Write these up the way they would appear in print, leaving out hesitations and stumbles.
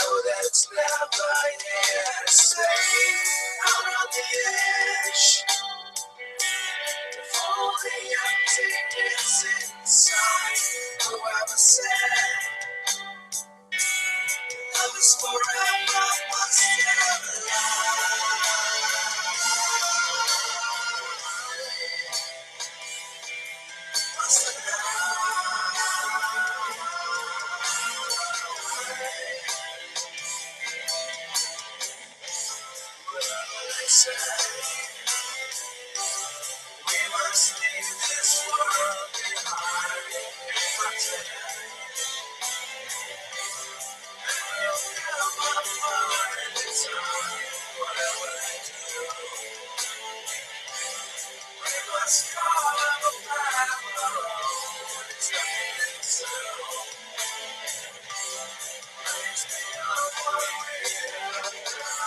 that it's never here to stay. Out on the edge, if only emptiness inside. Whoever said love is forever must never lie. Must never they say we must leave this world behind. But today, we'll never find the time. Whatever they do, we must carve a path of our own. It's nothing so. Brings me up what we have done.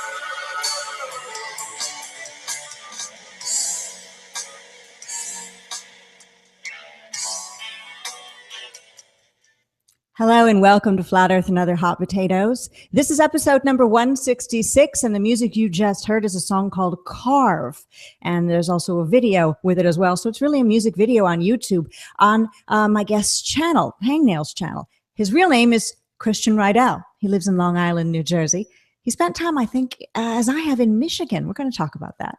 Hello and welcome to Flat Earth and Other Hot Potatoes. This is episode number 166, and the music you just heard is a song called Carve. And there's also a video with it as well. So it's really a music video on YouTube on my guest's channel, Hangnail's channel. His real name is Christian Rydell. He lives in Long Island, New Jersey. He spent time, I think, as I have in Michigan. We're going to talk about that.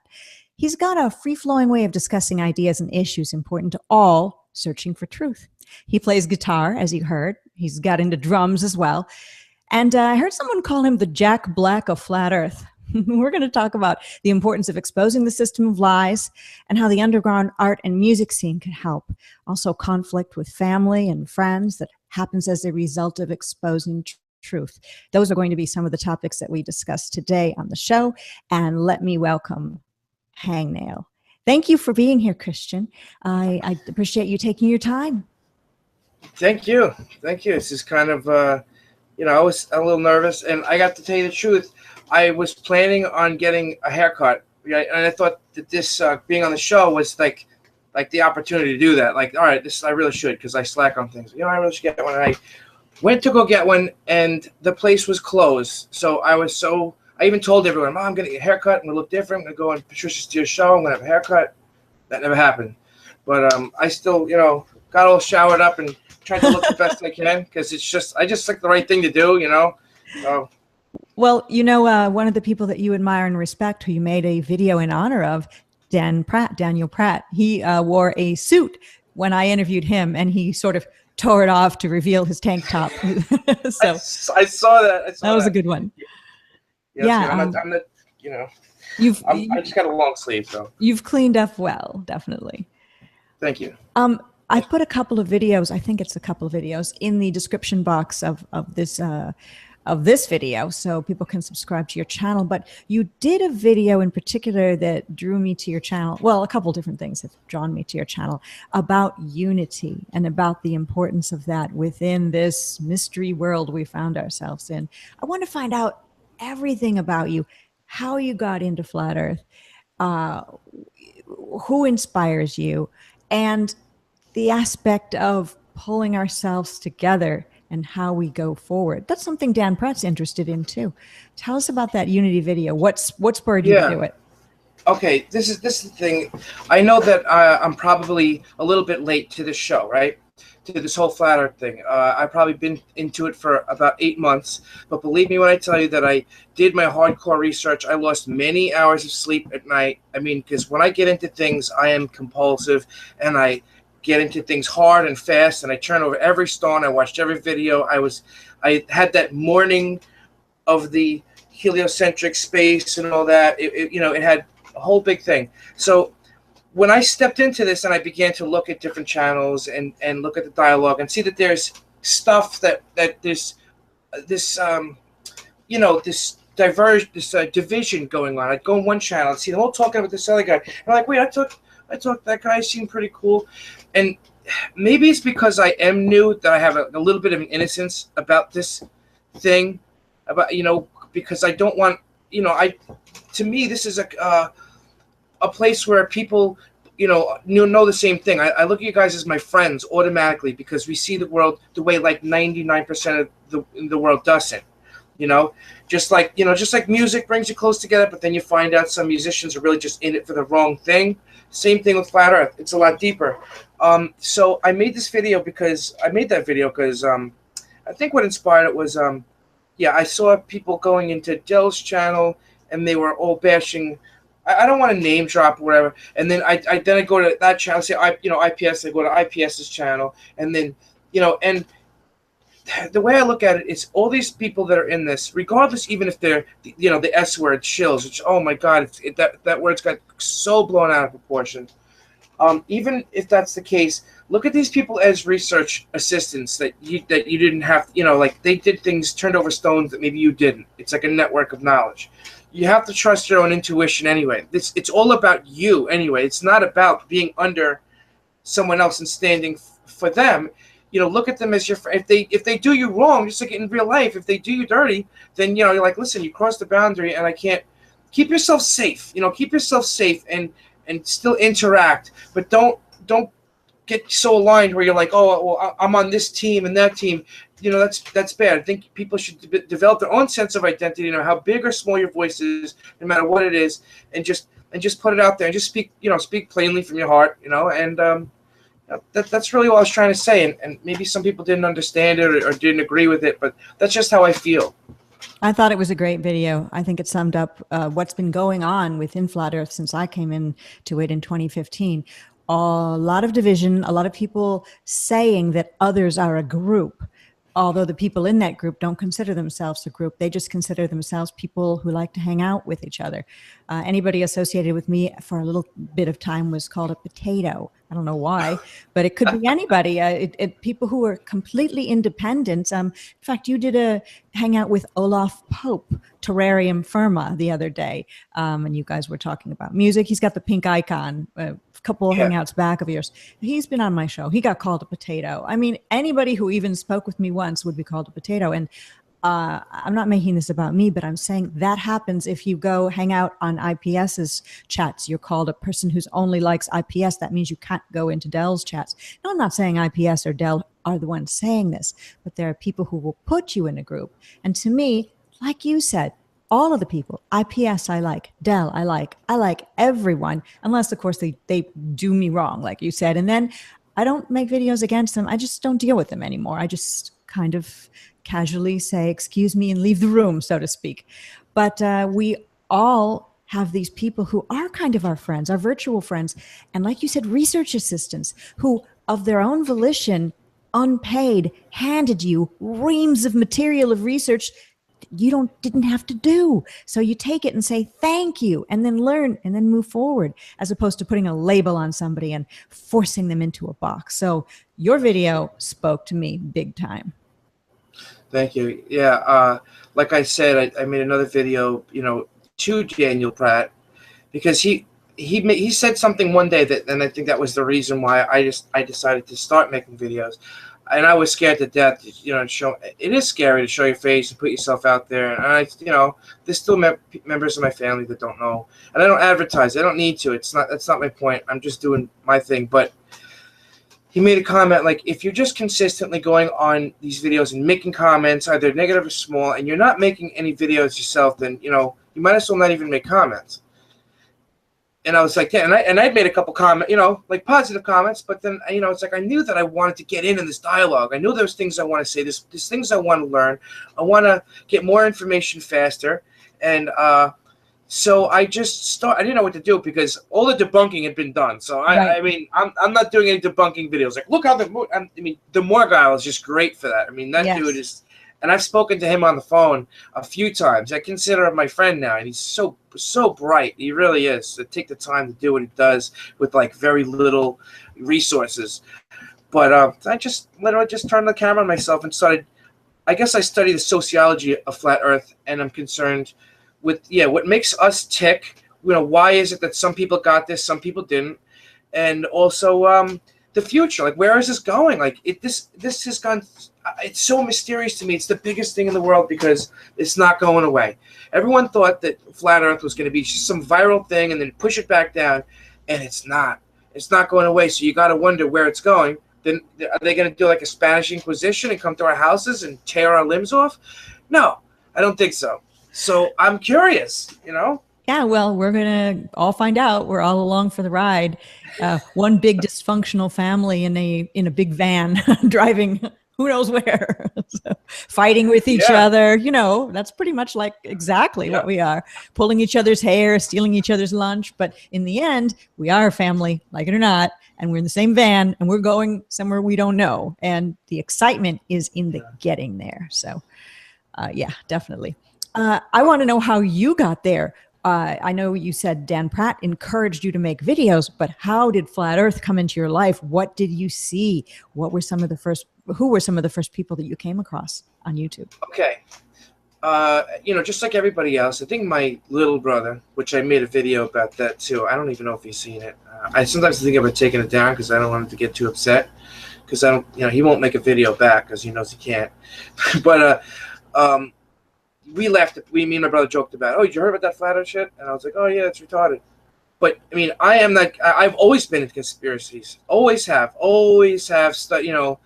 He's got a free-flowing way of discussing ideas and issues important to all searching for truth. He plays guitar, as you heard. He's got into drums as well. And I heard someone call him the Jack Black of Flat Earth. We're going to talk about the importance of exposing the system of lies and how the underground art and music scene can help. Also conflict with family and friends that happens as a result of exposing truth. Those are going to be some of the topics that we discuss today on the show. And let me welcome Hangnail. Thank you for being here, Christian. I appreciate you taking your time. Thank you. This is kind of, I was a little nervous, and I got to tell you the truth. I was planning on getting a haircut, right? And I thought that this being on the show was like the opportunity to do that. Like, all right, I really should, because I slack on things. I really should get one. And I went to go get one, and the place was closed. So I even told everyone, Mom, I'm going to get a haircut. I'm going to look different. I'm going to go on Patricia Steere's show. I'm going to have a haircut. That never happened. But I still, got all showered up and tried to look the best I can, because I just think the right thing to do, So. Well, one of the people that you admire and respect, who you made a video in honor of, Daniel Pratt, he wore a suit when I interviewed him, and he sort of tore it off to reveal his tank top. So I saw that. That was a good one. Yeah. I'm not, I just got a long sleeve, so. You've cleaned up well, definitely. Thank you. I put a couple of videos, I think it's a couple of videos, in the description box of this video, so people can subscribe to your channel. But you did a video in particular that drew me to your channel. Well, a couple different things have drawn me to your channel about unity and about the importance of that within this mystery world we found ourselves in. I want to find out everything about you, how you got into Flat Earth, who inspires you, and the aspect of pulling ourselves together and how we go forward. That's something Dan Pratt's interested in too. Tell us about that Unity video. What spurred you to do it? Okay, this is the thing. I know that I'm probably a little bit late to this show, right? To this whole Flat Earth thing. I've probably been into it for about 8 months, but believe me when I tell you that I did my hardcore research. I lost many hours of sleep at night. I mean, because when I get into things, I am compulsive, and I get into things hard and fast, and I turn over every stone. I watched every video. I had that morning of the heliocentric space and all that. It had a whole big thing. So when I stepped into this and I began to look at different channels and look at the dialogue and see that there's stuff that there's this division going on. I'd go on one channel and see them all talking about this other guy. And I'm like, wait, I thought that guy seemed pretty cool. And maybe it's because I am new that I have a little bit of an innocence about this thing, because I don't want, to me, this is a place where people, know the same thing. I look at you guys as my friends automatically, because we see the world the way like 99% of the world doesn't. You know, just like music brings you close together, but then you find out some musicians are really just in it for the wrong thing. Same thing with flat Earth. It's a lot deeper. So I made this video because I think what inspired it was yeah, I saw people going into Dell's channel and they were all bashing. I don't want to name drop or whatever. And then I go to that channel, say IPS. I go to IPS's channel, and then and the way I look at it is all these people that are in this, regardless, even if they're the S word shills, which oh my god, that word's got so blown out of proportion. Even if that's the case, look at these people as research assistants that you didn't have, like they did things, turned over stones that maybe you didn't. It's like a network of knowledge. You have to trust your own intuition anyway. It's all about you anyway. It's not about being under someone else and standing for them. Look at them as your friend. If they do you wrong, just like in real life, if they do you dirty, then you're like, listen, you crossed the boundary, and I can't. Keep yourself safe. Keep yourself safe and still interact, but don't get so aligned where you're like, oh, well, I'm on this team and that team. That's bad. I think people should develop their own sense of identity, how big or small your voice is, no matter what it is, and just put it out there and just speak plainly from your heart, and that's really what I was trying to say. And maybe some people didn't understand it or didn't agree with it, but that's just how I feel. I thought it was a great video. I think it summed up what's been going on within Flat Earth since I came into it in 2015. A lot of division, a lot of people saying that others are a group, although the people in that group don't consider themselves a group. They just consider themselves people who like to hang out with each other. Anybody associated with me for a little bit of time was called a potato. I don't know why, but it could be anybody. People who are completely independent. In fact, you did a hangout with Olaf Pope, Terrarium Firma, the other day, and you guys were talking about music. He's got the pink icon. A couple of hangouts back of yours. He's been on my show. He got called a potato. I mean, anybody who even spoke with me once would be called a potato. And I'm not making this about me, but I'm saying that happens if you go hang out on IPS's chats. You're called a person who's only likes IPS. That means you can't go into Dell's chats. No, I'm not saying IPS or Dell are the ones saying this, but there are people who will put you in a group. And to me, like you said, all of the people, IPS I like, Dell I like everyone, unless of course they do me wrong, like you said. And then I don't make videos against them. I just don't deal with them anymore. I just kind of casually say, excuse me, and leave the room, so to speak. But we all have these people who are kind of our friends, our virtual friends. And like you said, research assistants who of their own volition, unpaid, handed you reams of material of research you didn't have to do. So you take it and say thank you, and then learn, and then move forward, as opposed to putting a label on somebody and forcing them into a box. So your video spoke to me big time. Thank you. Yeah, like I said, I made another video, to Daniel Pratt, because he said something one day and I think that was the reason why I decided to start making videos. And I was scared to death, it is scary to show your face and put yourself out there. And there's still members of my family that don't know, and I don't advertise. I don't need to. That's not my point. I'm just doing my thing. But he made a comment like, if you're just consistently going on these videos and making comments, either negative or small, and you're not making any videos yourself, then you might as well not even make comments. And I was like, yeah, and I'd made a couple comments, like positive comments, but then, it's like I knew that I wanted to get in this dialogue. I knew there was things I want to say, there's things I want to learn. I want to get more information faster. And so I just I didn't know what to do because all the debunking had been done. So I mean, I'm not doing any debunking videos. Like, look how the Morgile is just great for that. I mean, that dude is. And I've spoken to him on the phone a few times. I consider him my friend now, and he's so bright. He really is. To take the time to do what he does with like very little resources. But I just literally just turned the camera on myself and started. I guess I study the sociology of flat Earth, and I'm concerned with what makes us tick. Why is it that some people got this, some people didn't, and also the future. Like, where is this going? Like, this has gone. It's so mysterious to me. It's the biggest thing in the world because it's not going away. Everyone thought that flat Earth was going to be just some viral thing and then push it back down, and it's not. It's not going away. So you got to wonder where it's going. Then are they going to do like a Spanish Inquisition and come to our houses and tear our limbs off? No. I don't think so. So I'm curious, you know? Yeah, well, we're going to all find out. We're all along for the ride. One big dysfunctional family in a big van driving who knows where, so, fighting with each Yeah. other. You know, that's pretty much like exactly what we are, pulling each other's hair, stealing each other's lunch. But in the end, we are a family, like it or not, and we're in the same van and we're going somewhere we don't know. And the excitement is in the getting there. So, yeah, definitely. I want to know how you got there. I know you said Dan Pratt encouraged you to make videos, but how did Flat Earth come into your life? What did you see? Who were some of the first people that you came across on YouTube? Okay. You know, just like everybody else, I think my little brother, which I made a video about that too. I don't even know if he's seen it. I sometimes think about taking it down because I don't want him to get too upset. Because I don't, you know, he won't make a video back because he knows he can't. But we laughed. Me and my brother joked about, oh, did you heard about that flat earth shit? And I was like, oh yeah, it's retarded. But I mean, I am like, I've always been into conspiracies. Always have. You know,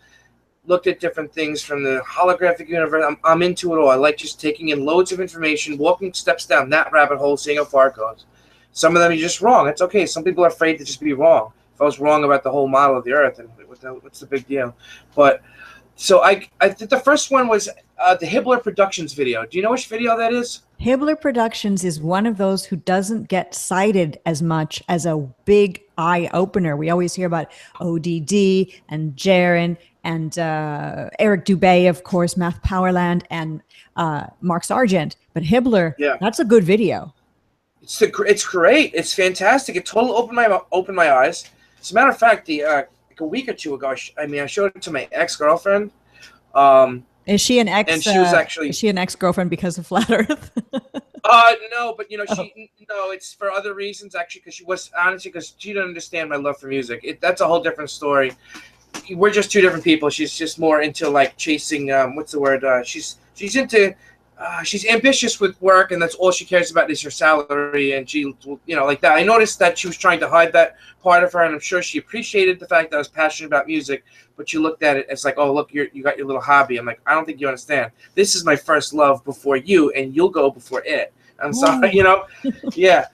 looked at different things from the holographic universe. I'm into it all. I like just taking in loads of information, walking steps down that rabbit hole, seeing how far it goes. Some of them are just wrong. It's okay. Some people are afraid to just be wrong. If I was wrong about the whole model of the Earth, and what's the big deal? But so I think the first one was the Hibbler Productions video. Do you know which video that is? Hibbler Productions is one of those who doesn't get cited as much as a big eye opener. We always hear about ODD and Jaron and Eric Dubay, of course, Math Powerland, and Mark Sargent. But Hibbler, that's a good video. It's great. It's fantastic. It totally opened my eyes. As a matter of fact, like a week or two ago, I showed it to my ex-girlfriend. Is she an ex? And she was actually. Is she an ex-girlfriend because of Flat Earth? No, but you know, no, it's for other reasons actually. Because she didn't understand my love for music. That's a whole different story. We're just two different people. She's just more into like chasing. What's the word? She's into. She's ambitious with work, and that's all she cares about is her salary. And she, you know, like that. I noticed that she was trying to hide that part of her, and I'm sure she appreciated the fact that I was passionate about music. But she looked at it as like, oh, look, you got your little hobby. I'm like, I don't think you understand. This is my first love before you, and you'll go before it. I'm sorry, you know, yeah.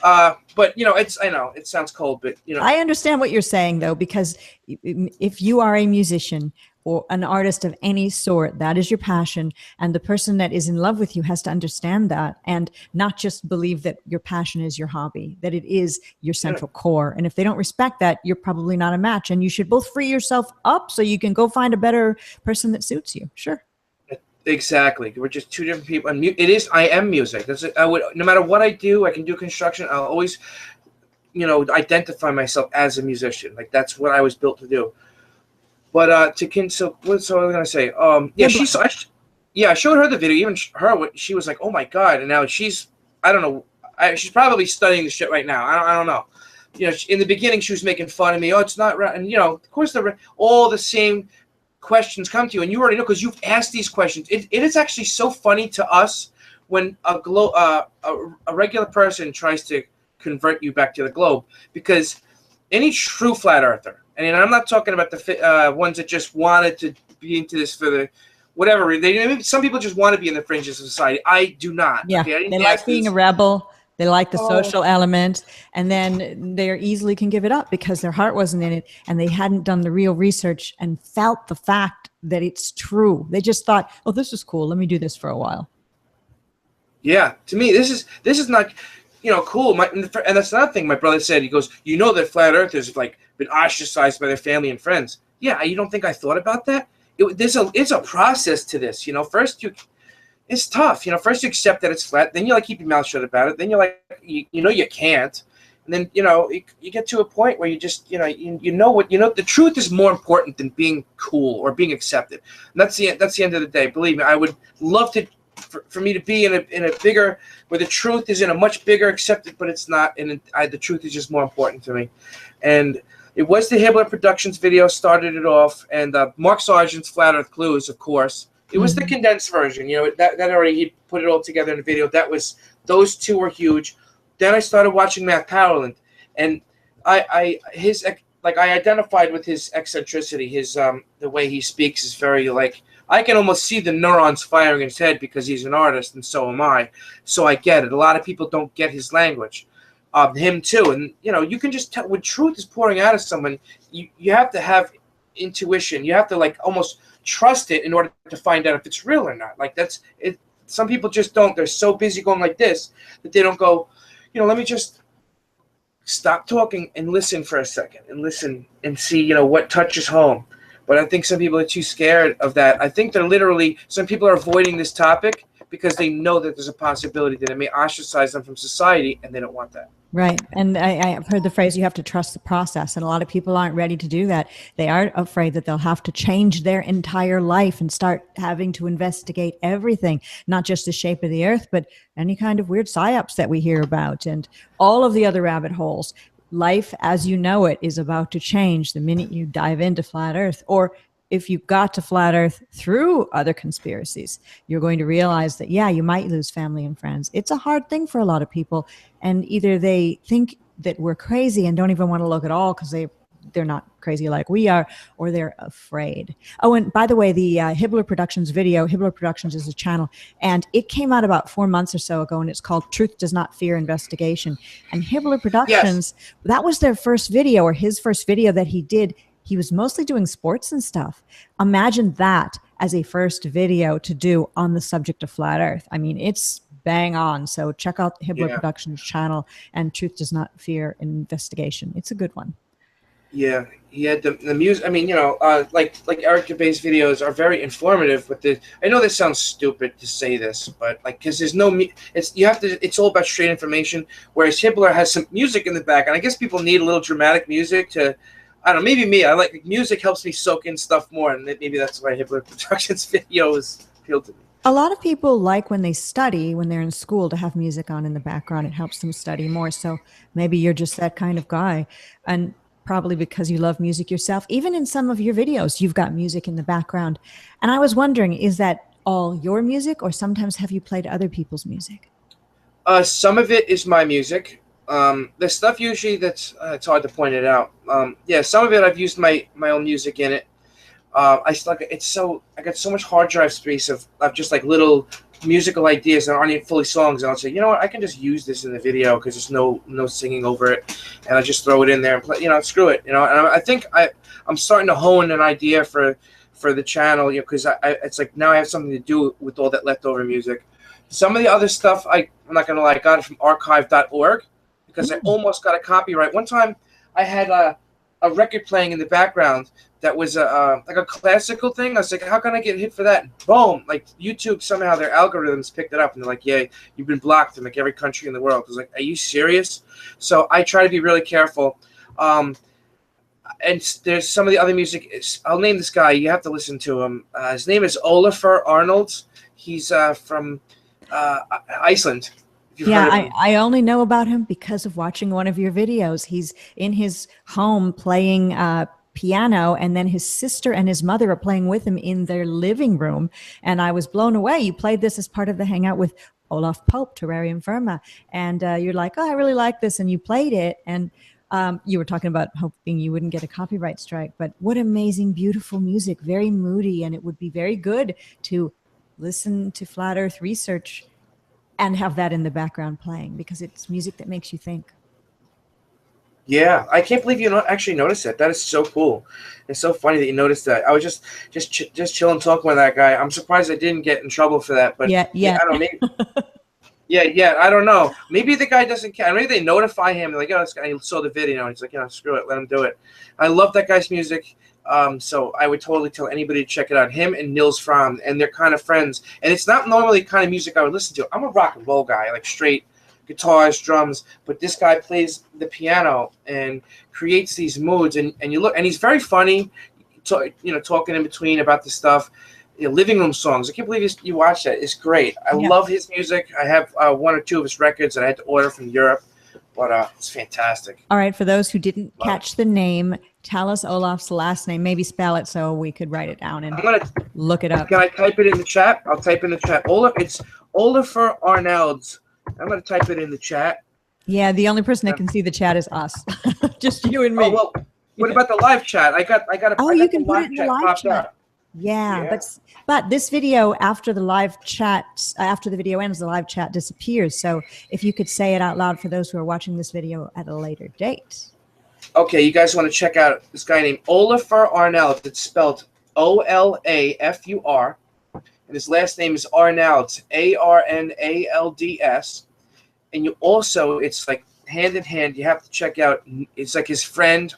But you know, I know it sounds cold, but you know, I understand what you're saying though, because if you are a musician or an artist of any sort, that is your passion. And the person that is in love with you has to understand that and not just believe that your passion is your hobby, that it is your central core. And if they don't respect that, you're probably not a match. And you should both free yourself up so you can go find a better person that suits you. Sure. Exactly. We're just two different people. And I am music. No matter what I do, I can do construction. I'll always, you know, identify myself as a musician. Like that's what I was built to do. But so what was I gonna say? I showed her the video. Even she was like, "Oh my god!" And now she's, I don't know, she's probably studying the shit right now. I don't know. You know, in the beginning she was making fun of me. Oh, it's not right. And you know, of course, all the same questions come to you, and you already know because you've asked these questions. It is actually so funny to us when a regular person tries to convert you back to the globe, because any true flat earther. And I'm not talking about the ones that just wanted to be into this for the whatever. Some people just want to be in the fringes of society. I do not. Yeah, okay? they like being a rebel. They like the social element. And then they easily can give it up because their heart wasn't in it and they hadn't done the real research and felt the fact that it's true. They just thought, oh, this is cool. Let me do this for a while. Yeah, to me, this is not, you know, cool. And that's another thing my brother said. He goes, you know that flat earthers have like been ostracized by their family and friends. Yeah, you don't think I thought about that? It's a process to this. You know, it's tough. You know, first you accept that it's flat, then you like keep your mouth shut about it. Then you're like, you know, you can't. And then, you know, you get to a point where you just, you know, the truth is more important than being cool or being accepted. And that's the end of the day. Believe me, I would love to. For me to be in a bigger, where the truth is in a much bigger accepted, but it's not, and the truth is just more important to me. And it was the Hibbler Productions video started it off, and Mark Sargent's Flat Earth Clues, of course. It was the condensed version, you know, that already, he put it all together in a video. Those two were huge. Then I started watching Matt Powerland, and I identified with his eccentricity. The way he speaks is very like I can almost see the neurons firing in his head because he's an artist, and so am I. So I get it. A lot of people don't get his language. Him too. And, you know, you can just tell when truth is pouring out of someone, you have to have intuition. You have to, like, almost trust it in order to find out if it's real or not. Like, that's it. Some people just don't. They're so busy going like this that they don't go, you know, let me just stop talking and listen for a second and listen and see, you know, what touches home. But I think some people are too scared of that. I think some people are avoiding this topic because they know that there's a possibility that it may ostracize them from society, and they don't want that. Right. And I've heard the phrase, you have to trust the process. And a lot of people aren't ready to do that. They are afraid that they'll have to change their entire life and start having to investigate everything, not just the shape of the earth, but any kind of weird psyops that we hear about and all of the other rabbit holes. Life as you know it is about to change the minute you dive into flat earth. Or if you got to flat earth through other conspiracies, you're going to realize that, yeah, you might lose family and friends. It's a hard thing for a lot of people. And either they think that we're crazy and don't even want to look at all because they're not crazy like we are, or they're afraid. Oh, and by the way, the Hibbler Productions video, Hibbler Productions is a channel, and it came out about 4 months or so ago, and it's called Truth Does Not Fear Investigation. And Hibbler Productions, yes, that was their first video, or his first video that he did. He was mostly doing sports and stuff. Imagine that as a first video to do on the subject of flat earth. I mean, it's bang on. So check out the Hibbler Productions channel and Truth Does Not Fear Investigation. It's a good one. Yeah, he had the music. I mean, you know, like Eric Dubé's videos are very informative. But I know this sounds stupid to say this, but like, because there's no, it's all about straight information. Whereas Hibbler has some music in the back, and I guess people need a little dramatic music to, I don't know, maybe me. I like music, helps me soak in stuff more, and maybe that's why Hibbler Productions videos appeal to me. A lot of people like when they study, when they're in school, to have music on in the background. It helps them study more. So maybe you're just that kind of guy. And probably because you love music yourself. Even in some of your videos, you've got music in the background. And I was wondering, is that all your music, or sometimes have you played other people's music? Some of it is my music. The stuff usually it's hard to point it out. Yeah, some of it I've used my own music in it. I got so much hard drive space of just like little musical ideas that aren't even fully songs, and I'll say, you know what, I can just use this in the video because there's no singing over it, and I just throw it in there and play, you know, screw it, you know. And I think I'm starting to hone an idea for the channel, you know, because it's like now I have something to do with all that leftover music. Some of the other stuff I'm not gonna lie, I got it from archive.org because I almost got a copyright. One time I had a record playing in the background that was like a classical thing. I was like, how can I get hit for that? And boom, like YouTube, somehow their algorithms picked it up, and they're like, yeah, you've been blocked in like every country in the world. I was like, are you serious? So I try to be really careful. And there's some of the other music. I'll name this guy. You have to listen to him. His name is Olafur Arnalds. He's from Iceland. Yeah, I only know about him because of watching one of your videos. He's in his home playing piano, and then his sister and his mother are playing with him in their living room. And I was blown away. You played this as part of the Hangout with Olaf Pope, Terrarium Firma. And you're like, oh, I really like this. And you played it. And you were talking about hoping you wouldn't get a copyright strike. But what amazing, beautiful music, very moody. And it would be very good to listen to Flat Earth research and have that in the background playing, because it's music that makes you think. Yeah, I can't believe you actually noticed that. That is so cool. It's so funny that you noticed that. I was just chilling, talking with that guy. I'm surprised I didn't get in trouble for that. But yeah, I don't know. Maybe, I don't know. Maybe the guy doesn't care. Maybe they notify him. They're like, oh, this guy saw the video. And he's like, screw it, let him do it. I love that guy's music. So I would totally tell anybody to check it out. Him and Nils Fromm, and they're kind of friends. And it's not normally the kind of music I would listen to. I'm a rock and roll guy, like straight guitars, drums, but this guy plays the piano and creates these moods. And you look, and he's very funny, talking in between about the stuff. Living room songs. I can't believe you watched that. It's great. I love his music. I have one or two of his records that I had to order from Europe, but it's fantastic. All right, for those who didn't catch the name, tell us Olaf's last name. Maybe spell it so we could write it down and look it up. Can I type it in the chat? I'll type in the chat. It's Olafur Arnalds. I'm going to type it in the chat. Yeah, the only person that can see the chat is us. Just you and me. Oh, well, what about the live chat? I got you can put it in the live chat. Yeah, Yeah. but this video after the live chat, after the video ends, the live chat disappears. So if you could say it out loud for those who are watching this video at a later date. Okay, you guys want to check out this guy named Olafur Arnalds. It's spelled Olafur, and his last name is Arnalds, Arnalds. And you also, it's like hand in hand. You have to check out. It's like his friend,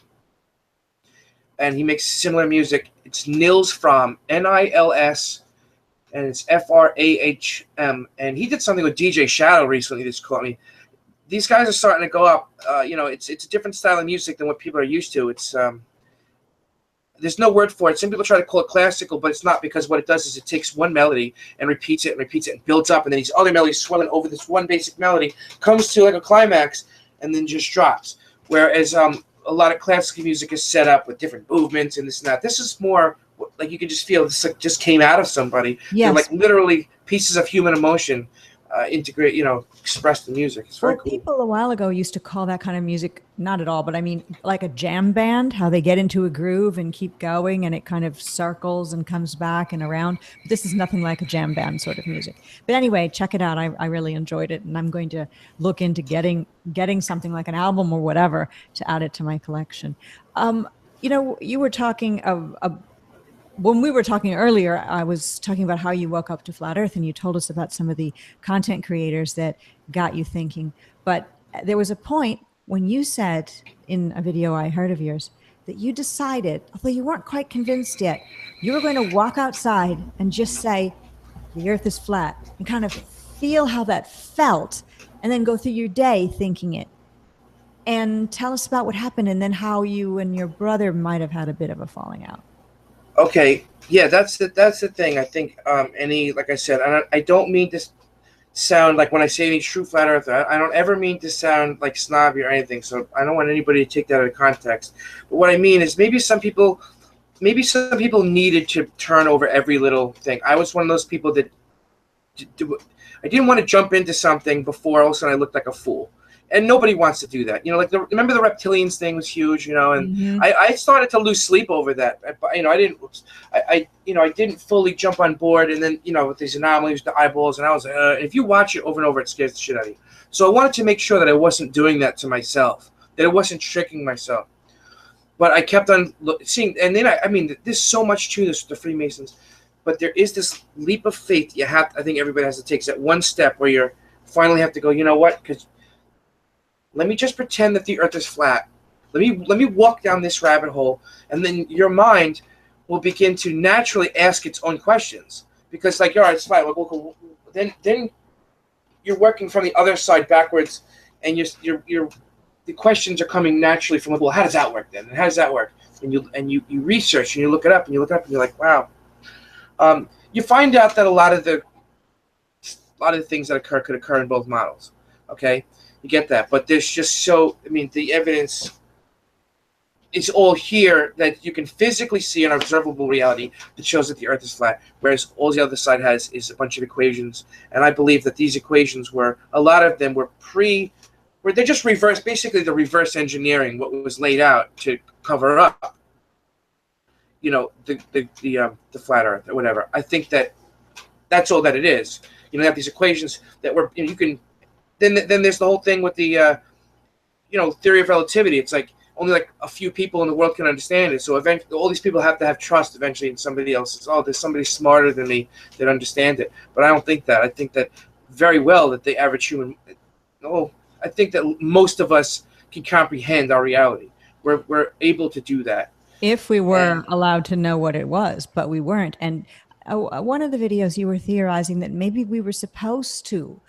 and he makes similar music. It's Nils Fromm, Nils, and it's Frahm. And he did something with DJ Shadow recently. This caught me. These guys are starting to go up. It's a different style of music than what people are used to. It's there's no word for it. Some people try to call it classical, but it's not, because what it does is it takes one melody and repeats it and builds up, and then these other melodies swelling over this one basic melody, comes to like a climax, and then just drops. Whereas a lot of classical music is set up with different movements and this and that. This is more like you can just feel this like just came out of somebody. Yes. They're like literally pieces of human emotion integrate, expressed in music. It's very cool. People a while ago used to call that kind of music, not at all, but I mean like a jam band, how they get into a groove and keep going and it kind of circles and comes back and around. But this is nothing like a jam band sort of music. But anyway, check it out. I really enjoyed it, and I'm going to look into getting something like an album or whatever to add it to my collection. You were talking when we were talking earlier, I was talking about how you woke up to Flat Earth, and you told us about some of the content creators that got you thinking. But there was a point when you said in a video I heard of yours that you decided, although you weren't quite convinced yet, you were going to walk outside and just say, the earth is flat, and kind of feel how that felt, and then go through your day thinking it. And tell us about what happened, and then how you and your brother might have had a bit of a falling out. Okay, yeah, that's the thing. I think like I said, I don't mean to sound like, when I say any true flat earther, I don't ever mean to sound like snobby or anything. So I don't want anybody to take that out of context. But what I mean is maybe some people needed to turn over every little thing. I was one of those people that I didn't want to jump into something before all of a sudden I looked like a fool. And nobody wants to do that. Remember the reptilians thing was huge, and Mm-hmm. I started to lose sleep over that. I didn't fully jump on board, and then, with these anomalies, the eyeballs, and I was like, if you watch it over and over, it scares the shit out of you. So I wanted to make sure that I wasn't doing that to myself, that I wasn't tricking myself. But I kept on seeing, and then there's so much to this with the Freemasons, but there is this leap of faith I think everybody has to take. That one step where you finally have to go, you know what, because let me just pretend that the earth is flat. Let me walk down this rabbit hole, and then your mind will begin to naturally ask its own questions. Because all right, it's flat. Then you're working from the other side backwards, and the questions are coming naturally from, well, how does that work then? And how does that work? And you research, and you look it up, and you're like, wow. You find out that a lot of the things that occur could occur in both models. Okay. You get that, but there's just the evidence is all here that you can physically see an observable reality that shows that the earth is flat, whereas all the other side has is a bunch of equations. And I believe that these equations a lot of them were they're just reverse, basically the reverse engineering what was laid out to cover up, the flat earth or whatever. I think that's all that it is. You have these equations that were, you can. Then there's the whole thing with the, theory of relativity. It's like only like a few people in the world can understand it. So eventually, all these people have to have trust eventually in somebody else. There's somebody smarter than me that understands it. But I don't think that. I think that very well that the average human. I think that most of us can comprehend our reality. We're able to do that. If we were allowed to know what it was, but we weren't. And one of the videos you were theorizing that maybe we were supposed to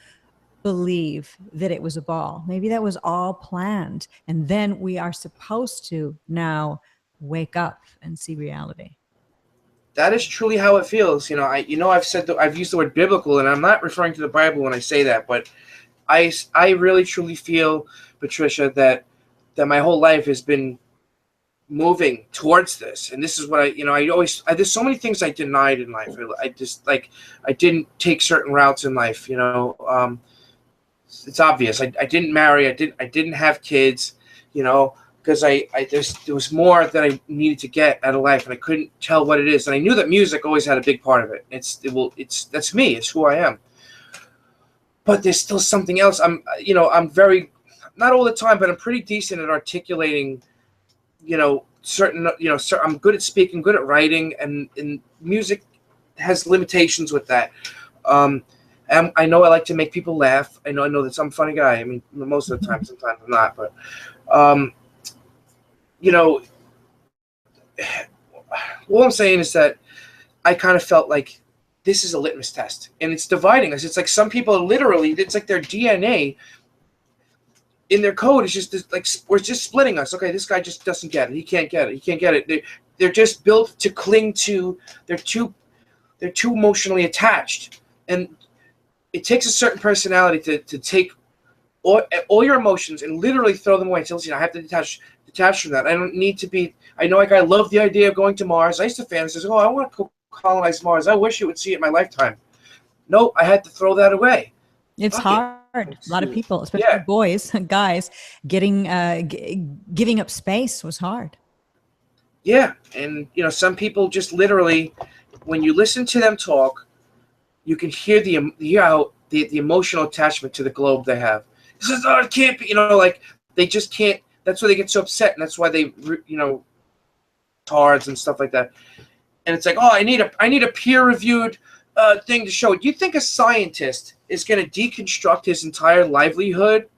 believe that it was a ball. Maybe that was all planned. And then we are supposed to now wake up and see reality. That is truly how it feels. I've used the word biblical, and I'm not referring to the Bible when I say that, but I really truly feel, Patricia, that my whole life has been moving towards this. And this is what there's so many things I denied in life. I didn't take certain routes in life, It's obvious. I didn't marry. I didn't have kids, because because there was more that I needed to get out of life, and I couldn't tell what it is. And I knew that music always had a big part of it. That's me. It's who I am. But there's still something else. I'm very, not all the time, but I'm pretty decent at articulating, I'm good at speaking, good at writing, and music has limitations with that. And I know I like to make people laugh. I know that I'm a funny guy. I mean, most of the time, sometimes I'm not, but, all I'm saying is that I kind of felt like this is a litmus test, and it's dividing us. It's like some people literally, it's like their DNA in their code is just like, we're just splitting us. Okay, this guy just doesn't get it. He can't get it. He can't get it. They're just built to cling to. They're too emotionally attached, and it takes a certain personality to take all your emotions and literally throw them away. So listen, I have to detach from that. I don't need to be. I know, like, I love the idea of going to Mars. I used to fantasize, I want to colonize Mars. I wish you would see it in my lifetime. No, I had to throw that away. It's hard. A lot of people, especially boys, guys, giving up space was hard. Yeah, and some people just literally, when you listen to them talk, you can hear the emotional attachment to the globe they have. It says, "Oh, it can't be," like they just can't. That's why they get so upset, and that's why they, cards and stuff like that. And it's like, oh, I need a peer-reviewed thing to show. Do you think a scientist is going to deconstruct his entire livelihood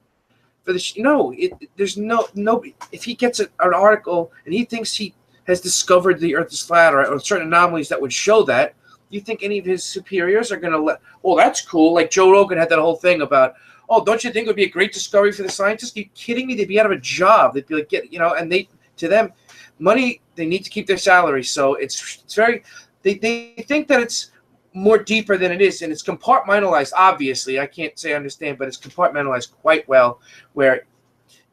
for this? No, there's no. If he gets an article and he thinks he has discovered the Earth is flat or certain anomalies that would show that, do you think any of his superiors are going to let? Oh, that's cool. Like Joe Rogan had that whole thing about, oh, don't you think it would be a great discovery for the scientists? Are you kidding me? They'd be out of a job. They'd be like, and to them, money, they need to keep their salary. So it's very, they think that it's more deeper than it is, and it's compartmentalized. Obviously, I can't say I understand, but it's compartmentalized quite well, where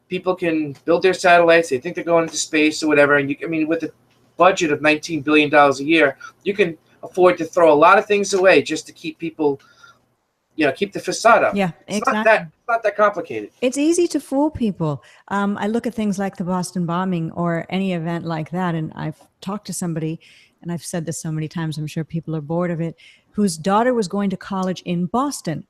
people can build their satellites. They think they're going into space or whatever. And with a budget of $19 billion a year, you can afford to throw a lot of things away just to keep people, keep the facade up. Yeah, it's exactly. It's not that complicated. It's easy to fool people. I look at things like the Boston bombing or any event like that, and I've talked to somebody, and I've said this so many times, I'm sure people are bored of it, whose daughter was going to college in Boston.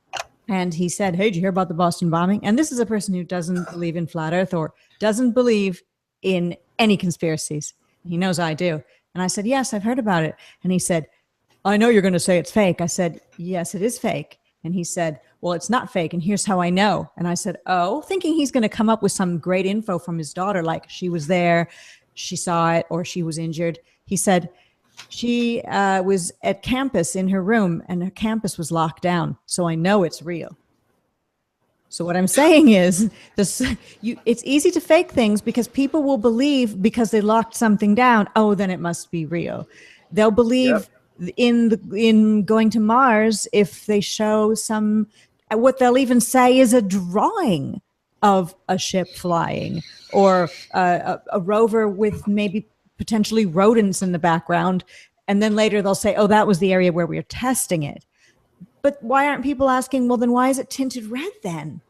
And he said, hey, did you hear about the Boston bombing? And this is a person who doesn't believe in flat earth or doesn't believe in any conspiracies. He knows I do. And I said, yes, I've heard about it. And he said, I know you're going to say it's fake. I said, yes, it is fake. And he said, well, it's not fake. And here's how I know. And I said, oh, thinking he's going to come up with some great info from his daughter, like she was there, she saw it, or she was injured. He said, she was at campus in her room and her campus was locked down. So I know it's real. So what I'm saying is it's easy to fake things because people will believe because they locked something down. Oh, then it must be real. They'll believe in going to Mars if they show what they'll even say is a drawing of a ship flying or a rover with maybe potentially rodents in the background. And then later they'll say, oh, that was the area where we were testing it. But why aren't people asking, well, then why is it tinted red then?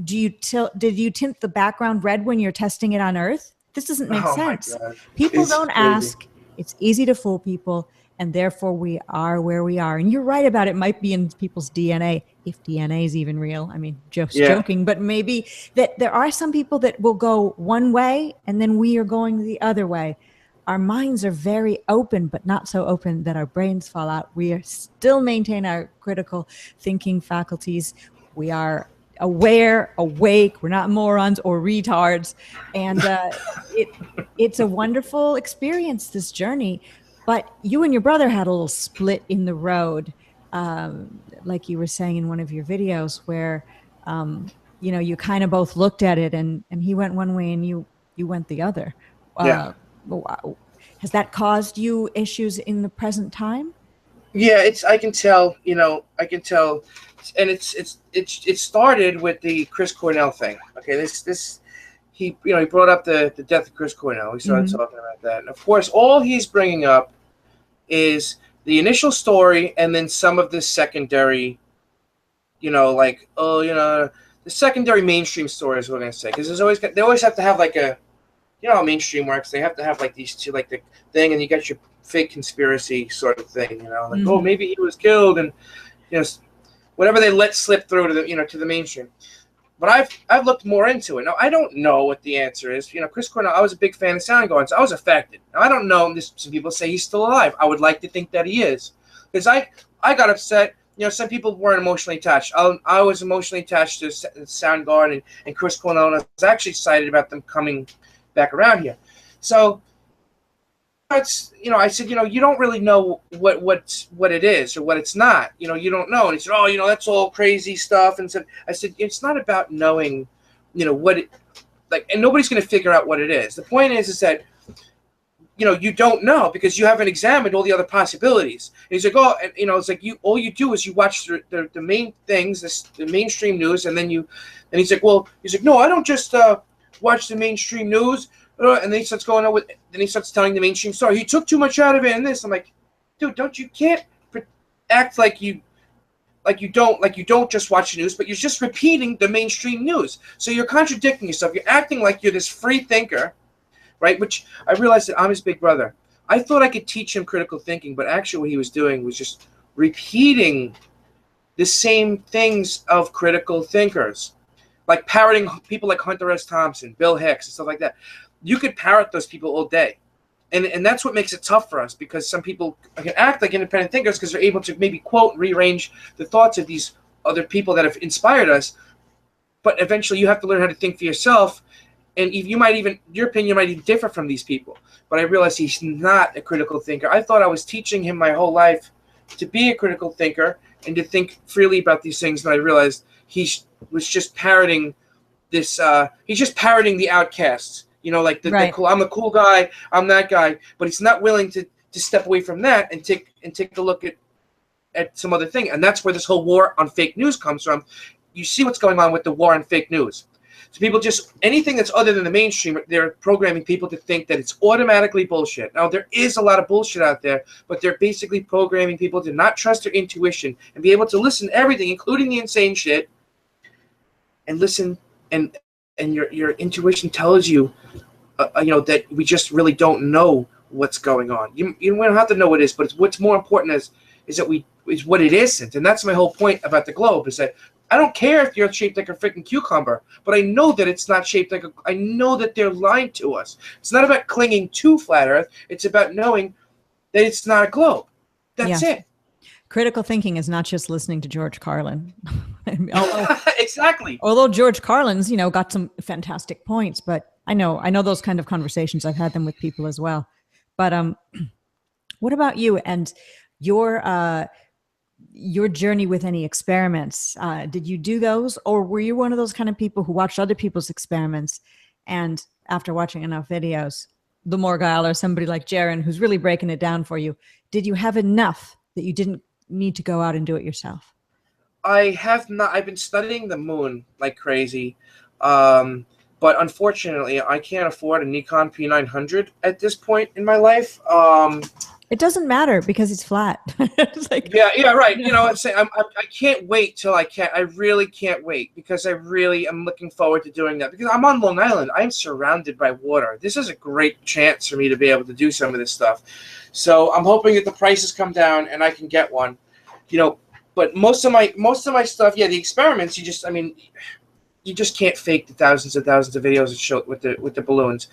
Did you tint the background red when you're testing it on Earth? This doesn't make sense. People don't ask. It's easy to fool people. And therefore we are where we are. And you're right about it might be in people's DNA, if DNA is even real. I mean, just joking, but maybe that there are some people that will go one way and then we are going the other way. Our minds are very open, but not so open that our brains fall out. We are still maintain our critical thinking faculties. We are aware, awake. We're not morons or retards. And it's a wonderful experience, this journey. But you and your brother had a little split in the road, like you were saying in one of your videos, where you kind of both looked at it, and he went one way and you went the other. Has that caused you issues in the present time? Yeah, I can tell, and it started with the Chris Cornell thing. Okay, he brought up the death of Chris Cornell. We started talking about that, and of course, all he's bringing up is the initial story, and then some of the secondary, the secondary mainstream stories. We're gonna say, because they always have to have like a you know how mainstream works. They have to have like these two, like the thing, and you got your fake conspiracy sort of thing, you know, like oh maybe he was killed, and you know whatever they let slip through to the to the mainstream. But I've looked more into it. Now I don't know what the answer is. You know, Chris Cornell. I was a big fan of Soundgarden, so I was affected. Now I don't know. Some people say he's still alive. I would like to think that he is, because I got upset. You know, some people weren't emotionally attached. I was emotionally attached to Soundgarden and Chris Cornell, and I was actually excited about them coming back around here. So it's, you know, I said, you know, you don't really know what it is or what it's not. You know, you don't know. And he said, oh, you know, that's all crazy stuff. And I said, it's not about knowing, you know, what it, like, and nobody's going to figure out what it is. The point is that, you know, you don't know because you haven't examined all the other possibilities. And he's like, oh, and, you know, it's like all you do is you watch the main things, the mainstream news, and then and he's like, no, I don't just watch the mainstream news. And then he starts going on then he starts telling the mainstream story. He took too much out of it and this. I'm like, dude, you can't act like you don't just watch the news, but you're just repeating the mainstream news. So you're contradicting yourself. You're acting like you're this free thinker, right? Which I realized that I'm his big brother. I thought I could teach him critical thinking, but actually what he was doing was just repeating the same things of critical thinkers, like parroting people like Hunter S. Thompson, Bill Hicks, and stuff like that. You could parrot those people all day. And that's what makes it tough for us, because some people can act like independent thinkers because they're able to maybe quote and rearrange the thoughts of these other people that have inspired us. But eventually you have to learn how to think for yourself. And your opinion might even differ from these people. But I realized he's not a critical thinker. I thought I was teaching him my whole life to be a critical thinker and to think freely about these things. And I realized he was just parroting this. He's just parroting the outcasts. You know, like right. I'm the cool guy, I'm that guy, but he's not willing to step away from that and take a look at some other thing. And that's where this whole war on fake news comes from. You see what's going on with the war on fake news. So people anything that's other than the mainstream, they're programming people to think that it's automatically bullshit. Now, there is a lot of bullshit out there, but they're basically programming people to not trust their intuition and be able to listen to everything, including the insane shit, and listen and your intuition tells you, you know, that we just really don't know what's going on. You don't have to know what it is, but what's more important is what it isn't. And that's my whole point about the globe, is that I don't care if you're shaped like a freaking cucumber, but I know that it's not shaped like I know that they're lying to us. It's not about clinging to flat Earth. It's about knowing that it's not a globe. That's it. Critical thinking is not just listening to George Carlin. Exactly. Although George Carlin's, you know, got some fantastic points, but I know those kind of conversations. I've had them with people as well. But what about you and your journey with any experiments? Did you do those, or were you one of those kind of people who watched other people's experiments, and after watching enough videos, the Morgile or somebody like Jaron, who's really breaking it down for you, did you have enough that you didn't need to go out and do it yourself? I have not. I've been studying the moon like crazy, but unfortunately, I can't afford a Nikon P900 at this point in my life. It doesn't matter because it's flat. It's like, yeah, right. You know, I can't wait till I can. I really can't wait, because I really am looking forward to doing that, because I'm on Long Island. I'm surrounded by water. This is a great chance for me to be able to do some of this stuff. So I'm hoping that the prices come down and I can get one. You know, but most of my stuff, yeah, the experiments, you just can't fake the thousands and thousands of videos that show with the balloons.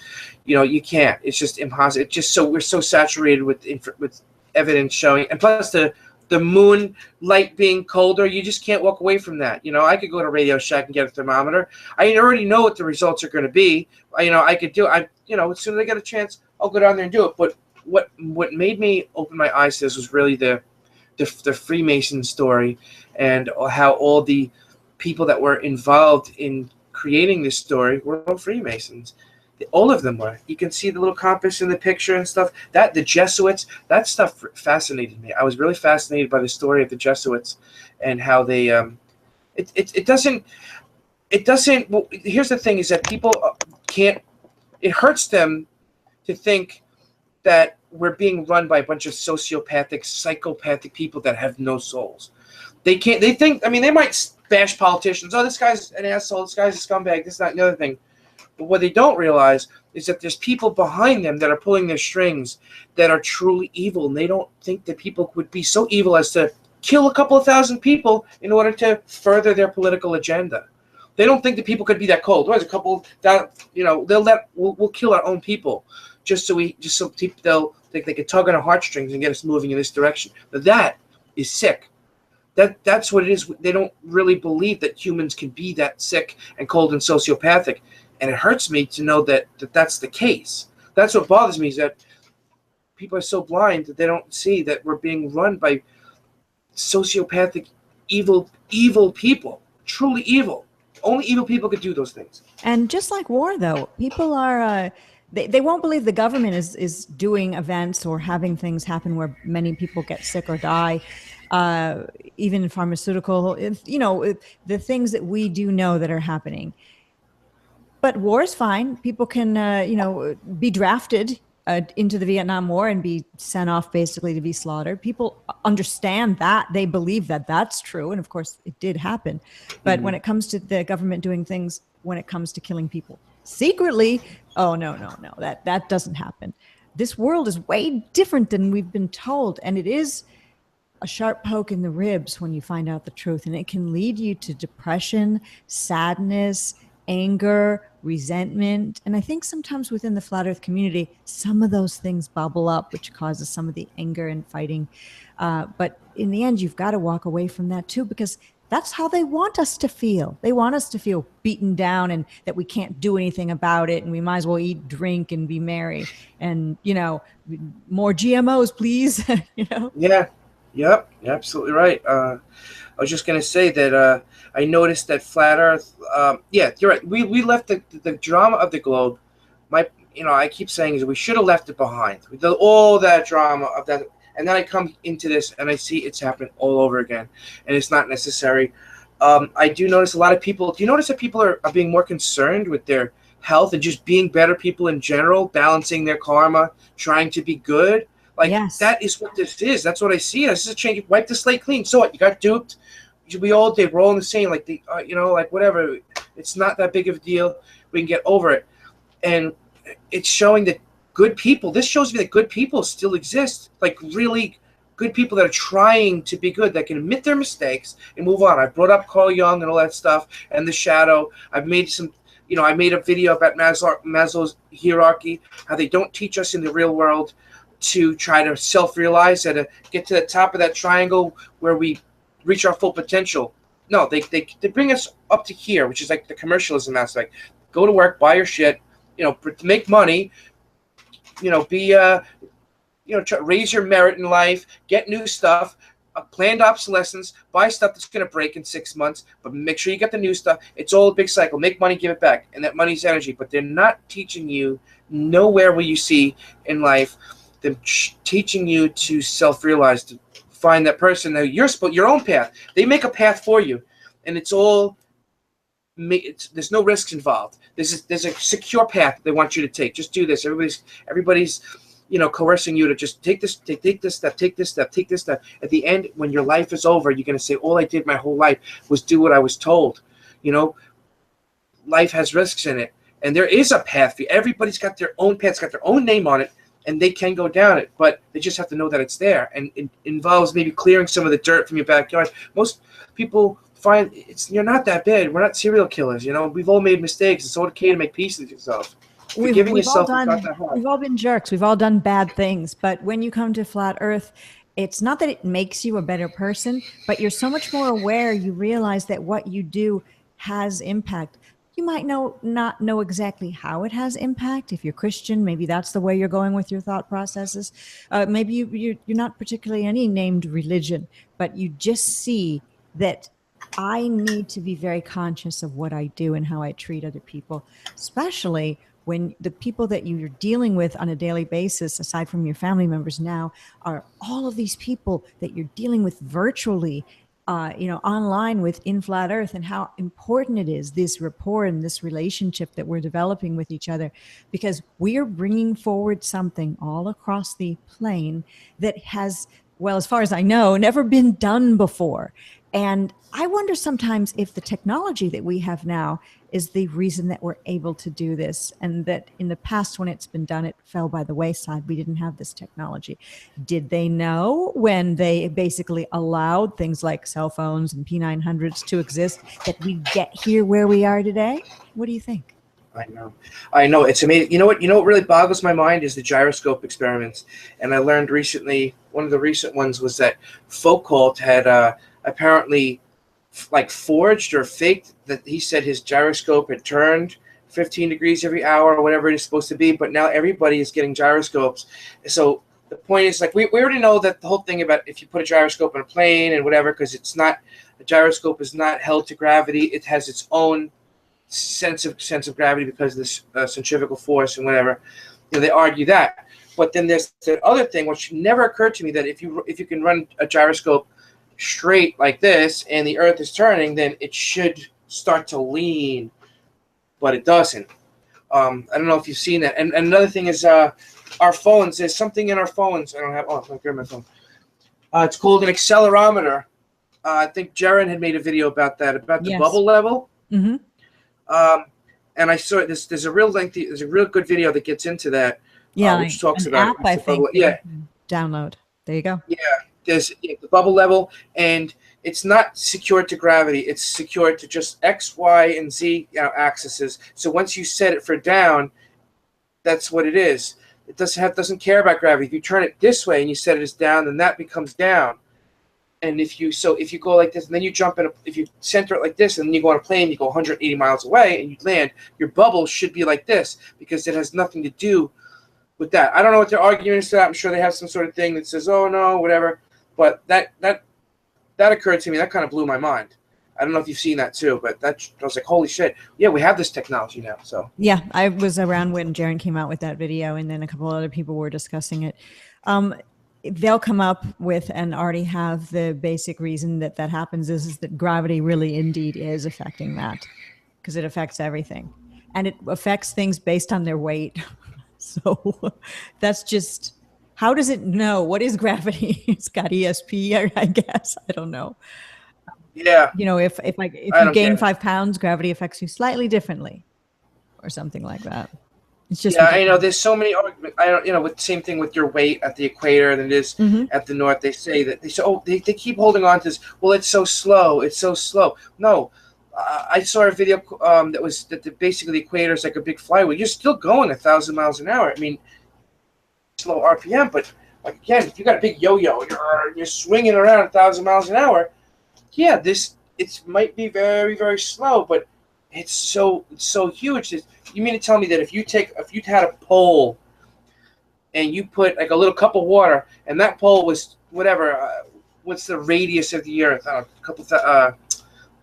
You know, you can't. It's just impossible. It's just we're so saturated with evidence showing, and plus the moon light being colder, you just can't walk away from that. You know, I could go to Radio Shack and get a thermometer. I already know what the results are going to be. You know, I could do. You know, as soon as I get a chance, I'll go down there and do it. But what made me open my eyes to this was really the Freemason story, and how all the people that were involved in creating this story were all Freemasons. All of them were. You can see the little compass in the picture and stuff. The Jesuits, that stuff fascinated me. I was really fascinated by the story of the Jesuits and how they. It doesn't. Well, here's the thing: is that people can't. It hurts them to think that we're being run by a bunch of sociopathic, psychopathic people that have no souls. They can't. They think. I mean, they might bash politicians. Oh, this guy's an asshole. This guy's a scumbag. This, that, and the other thing. But what they don't realize is that there's people behind them that are pulling their strings that are truly evil, and they don't think that people would be so evil as to kill a couple of thousand people in order to further their political agenda. They don't think that people could be that cold. There's a couple that we'll kill our own people just so people they'll think they can tug on our heartstrings and get us moving in this direction. But that is sick. That's what it is. They don't really believe that humans can be that sick and cold and sociopathic, and it hurts me to know that that's the case. That's what bothers me, is that people are so blind that they don't see that we're being run by sociopathic, evil people, truly evil. Only evil people could do those things. And just like war, though, people are they won't believe the government is doing events or having things happen where many people get sick or die. Even in pharmaceutical, the things that we do know that are happening. But war is fine. People can, be drafted into the Vietnam War and be sent off basically to be slaughtered. People understand that. They believe that that's true. And of course, it did happen. But when it comes to the government doing things, when it comes to killing people secretly, oh, no, that doesn't happen. This world is way different than we've been told. And it is a sharp poke in the ribs when you find out the truth. And it can lead you to depression, sadness, anger, resentment. And I think sometimes within the flat earth community, some of those things bubble up, which causes some of the anger and fighting. But in the end, you've got to walk away from that too, because that's how they want us to feel. They want us to feel beaten down and that we can't do anything about it. And we might as well eat, drink, and be merry. And, more GMOs, please. Yeah. Yep. You're absolutely right. I was just going to say that I noticed that flat earth, yeah, you're right. We left the drama of the globe. I keep saying is we should have left it behind. All that drama of that. And then I come into this and I see it's happening all over again. And it's not necessary. I do notice a lot of people. Do you notice that people are being more concerned with their health and just being better people in general, balancing their karma, trying to be good? Like, yes. That is what this is. That's what I see. This is a change. Wipe the slate clean. So what? You got duped. We all did. We're all in the same. Like like whatever. It's not that big of a deal. We can get over it. And it's showing that good people. This shows me that good people still exist. Like really good people that are trying to be good, that can admit their mistakes and move on. I brought up Carl Jung and all that stuff and the shadow. I've made some. I made a video about Maslow's hierarchy. How they don't teach us in the real world to try to self-realize and to get to the top of that triangle where we reach our full potential. No, they bring us up to here, which is like the commercialism aspect. Go to work, buy your shit, make money, raise your merit in life, get new stuff, planned obsolescence, buy stuff that's going to break in 6 months, but make sure you get the new stuff. It's all a big cycle. Make money, give it back, and that money's energy. But they're not teaching you, nowhere will you see in life them teaching you to self-realize, to find that person that your own path. They make a path for you, and it's all. There's no risks involved. There's a secure path they want you to take. Just do this. Everybody's, coercing you to just take this step, take this step. At the end, when your life is over, you're gonna say, all I did my whole life was do what I was told. Life has risks in it, and there is a path for you. Everybody's got their own path. It's got their own name on it. And they can go down it, but they just have to know that it's there. And it involves maybe clearing some of the dirt from your backyard. Most people find you're not that bad. We're not serial killers. We've all made mistakes. It's okay to make peace with yourself. Forgiving yourself is not that hard. We've all been jerks. We've all done bad things. But when you come to flat earth, it's not that it makes you a better person, but you're so much more aware. You realize that what you do has impact. You might not know exactly how it has impact. If you're Christian, maybe that's the way you're going with your thought processes. Maybe you're not particularly any named religion, but you just see that I need to be very conscious of what I do and how I treat other people, especially when the people that you're dealing with on a daily basis, aside from your family members now, are all of these people that you're dealing with virtually, online within Flat Earth, and how important it is, this rapport and this relationship that we're developing with each other, because we are bringing forward something all across the plane that has, well, as far as I know, never been done before. And I wonder sometimes if the technology that we have now is the reason that we're able to do this, and that in the past when it's been done, it fell by the wayside. We didn't have this technology. Did they know when they basically allowed things like cell phones and P900s to exist that we get here where we are today? What do you think? I know. It's amazing. You know what really boggles my mind is the gyroscope experiments. And I learned recently, one of the recent ones was that Foucault had apparently like forged or faked that he said his gyroscope had turned 15 degrees every hour or whatever it is supposed to be, but now everybody is getting gyroscopes. So the point is, like, we already know that the whole thing about if you put a gyroscope on a plane and whatever, because a gyroscope is not held to gravity. It has its own sense of gravity because of this centrifugal force and whatever. They argue that. But then there's the other thing which never occurred to me, that if you can run a gyroscope straight like this and the earth is turning, then it should start to lean, but it doesn't. I don't know if you've seen that. And another thing is our phones. There's something in our phones. I don't have. Oh, I'm grabbing my phone. It's called an accelerometer. I think Jaron had made a video about that, about the bubble level. Mm-hmm. And I saw it. There's a real good video that gets into that. Yeah, which talks an about app, I think. Yeah, download. There you go. Yeah, there's the bubble level, and it's not secured to gravity. It's secured to just X, Y, and Z axes. So once you set it for down, that's what it is. It doesn't care about gravity. If you turn it this way and you set it as down, then that becomes down. And if you go like this, and then you jump in, if you center it like this, and then you go on a plane, you go 180 miles away, and you land, your bubble should be like this because it has nothing to do with that. I don't know what their argument is to that. I'm sure they have some sort of thing that says, oh no, whatever. But that occurred to me. That kind of blew my mind. I don't know if you've seen that too, but I was like, holy shit. Yeah, we have this technology now. So yeah, I was around when Jaron came out with that video, and then a couple other people were discussing it. They'll come up with and already have the basic reason that happens is that gravity really indeed is affecting that, because it affects everything, and it affects things based on their weight. So that's just, how does it know? What is gravity? It's got ESP, I guess. I don't know. Yeah. If you gain 5 pounds, gravity affects you slightly differently, or something like that. It's just I know. There's so many arguments. With the same thing with your weight at the equator than it is at the north. They say they keep holding on to this. Well, it's so slow. It's so slow. No, I saw a video that basically the equator is like a big flywheel. You're still going 1,000 miles an hour. I mean, slow RPM, but like, again, if you got a big yo-yo, you're swinging around 1,000 miles an hour. Yeah, it might be very, very slow, but it's so huge. You mean to tell me that if you had a pole and you put like a little cup of water, and that pole was whatever, what's the radius of the Earth? I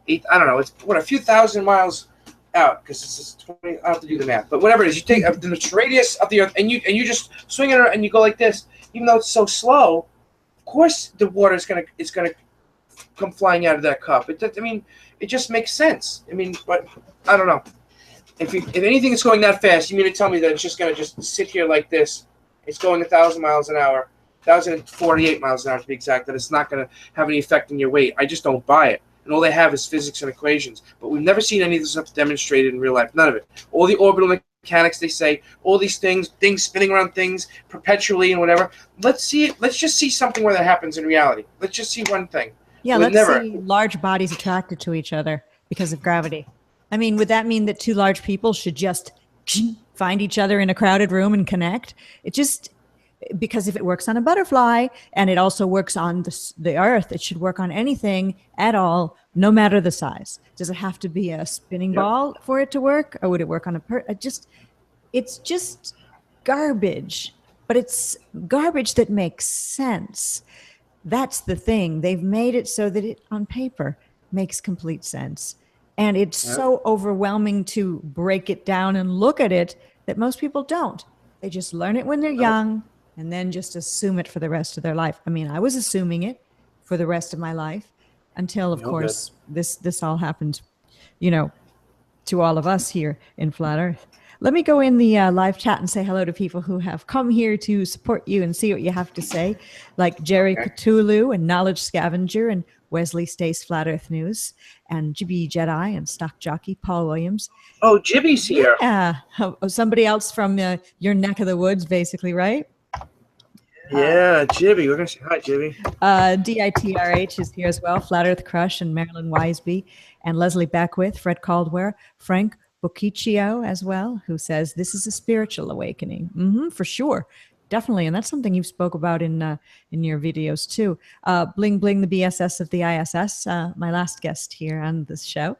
don't know, it's a few thousand miles out, because it's 20. I have to do the math, but whatever it is, you take the radius of the Earth, and you just swing it around, and you go like this. Even though it's so slow, of course the water is gonna come flying out of that cup. It just makes sense. But I don't know. If anything is going that fast, you mean to tell me that it's just going to just sit here like this? It's going 1,000 miles an hour, 1,048 miles an hour to be exact, that it's not going to have any effect on your weight. I just don't buy it. And all they have is physics and equations. But we've never seen any of this stuff demonstrated in real life. None of it. All the orbital mechanics, they say, all these things spinning around things perpetually and whatever. Let's see it. Let's just see something where that happens in reality. Let's just see one thing. Yeah, let's see large bodies attracted to each other because of gravity. Would that mean that 2 large people should just find each other in a crowded room and connect? Because if it works on a butterfly and it also works on the Earth, it should work on anything at all, no matter the size. Does it have to be a spinning ball for it to work, or would it work on it's just garbage, but it's garbage that makes sense. That's the thing. They've made it so that it, on paper, makes complete sense. And it's so overwhelming to break it down and look at it that most people don't. They just learn it when they're young and then just assume it for the rest of their life. I was assuming it for the rest of my life until, of course, this all happened, to all of us here in Flat Earth. Let me go in the live chat and say hello to people who have come here to support you and see what you have to say, like Jerry Cthulhu and Knowledge Scavenger and Wesley Stace, Flat Earth News, and Jibby Jedi and Stock Jockey Paul Williams. Oh, Jibby's here. Yeah, somebody else from your neck of the woods, basically, right? Yeah, Jibby. We're going to say hi, Jibby. DITRH is here as well. Flat Earth Crush and Marilyn Wiseby and Leslie Beckwith, Fred Caldwell, Frank Bocciccio as well, who says this is a spiritual awakening. For sure. Definitely. And that's something you've spoke about in your videos too. Bling Bling, the BSS of the ISS, my last guest here on this show.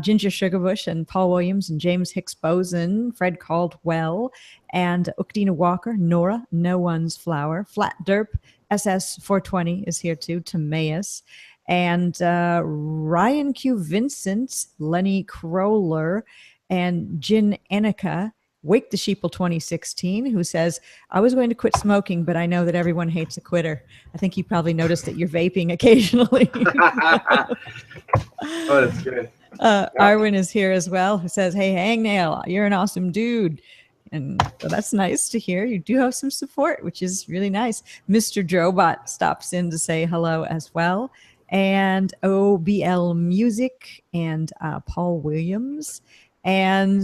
Ginger Sugarbush and Paul Williams and James Hicks Boson, Fred Caldwell, and Ukdina Walker, Nora, No One's Flower, Flat Derp, SS420 is here too, Timaeus, and Ryan Q. Vincent, Lenny Crowler, and Jin Annika, Wake the Sheeple 2016, who says, I was going to quit smoking, but I know that everyone hates a quitter. I think you probably noticed that you're vaping occasionally. Oh, that's good. Arwin is here as well, who says, hey, Hangnail, you're an awesome dude. And so that's nice to hear. You do have some support, which is really nice. Mr. Drobot stops in to say hello as well. And OBL Music and Paul Williams. And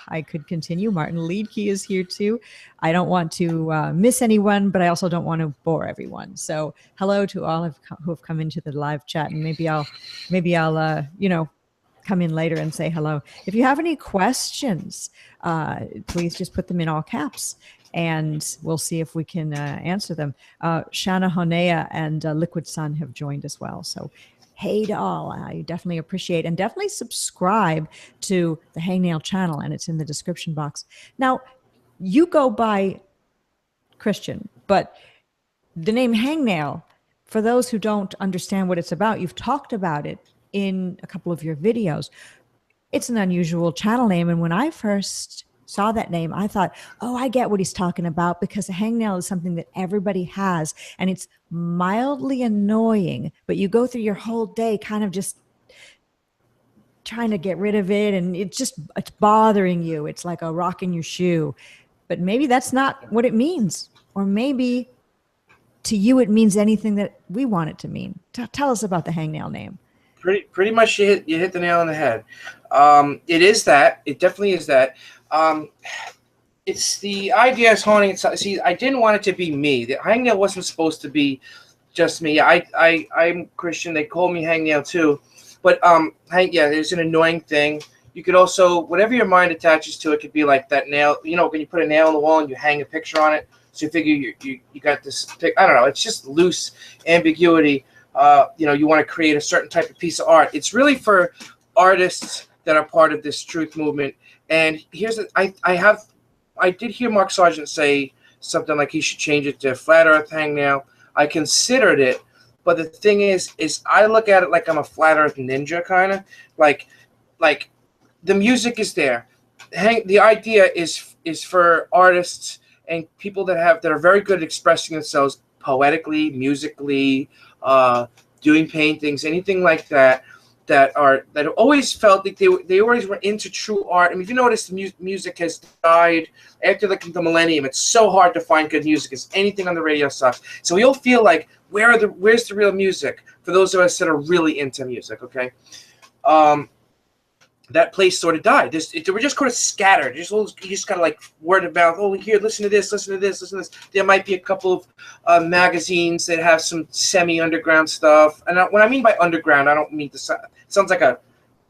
I could continue. Martin Leedkey is here too. I don't want to miss anyone, but I also don't want to bore everyone. So hello to all who have come into the live chat, and maybe I'll come in later and say hello. If you have any questions, please just put them in all caps, and we'll see if we can answer them. Shana Honea and Liquid Sun have joined as well. So hey to all, I definitely appreciate, and definitely subscribe to the Hangnail channel, and it's in the description box. Now, you go by Christian, but the name Hangnail, for those who don't understand what it's about, you've talked about it in a couple of your videos. It's an unusual channel name, and when I first saw that name, I thought, oh, I get what he's talking about, because a hangnail is something that everybody has, and it's mildly annoying, but you go through your whole day kind of just trying to get rid of it, and it's bothering you. It's like a rock in your shoe. But maybe that's not what it means, or maybe to you it means anything that we want it to mean. Tell us about the hangnail name. Pretty much you hit the nail on the head. It is that. It definitely is that. It's the idea is honing itself. See, I didn't want it to be me. The hangnail wasn't supposed to be just me. I'm Christian. They call me hangnail too. But there's an annoying thing. You could also, whatever your mind attaches to, it could be like that nail. You know, when you put a nail on the wall and you hang a picture on it, so you figure you got this. I don't know. It's just loose ambiguity. You want to create a certain type of piece of art. It's really for artists that are part of this truth movement. And here's I did hear Mark Sargent say something like he should change it to Flat Earth Hangnail. I considered it, but the thing is I look at it like I'm a Flat Earth ninja, kind of like the music is there. The idea is for artists and people that are very good at expressing themselves poetically, musically, doing paintings, anything like that. That always felt like they always were into true art. I mean, if you notice, the music has died after the millennium. It's so hard to find good music, because anything on the radio sucks. So we all feel like, where's the real music? For those of us that are really into music, okay, that place sort of died. They were just kind of scattered. You just kind of like word of mouth. Oh, here, listen to this, listen to this, listen to this. There might be a couple of magazines that have some semi-underground stuff. And when I mean by underground, I don't mean it sounds like a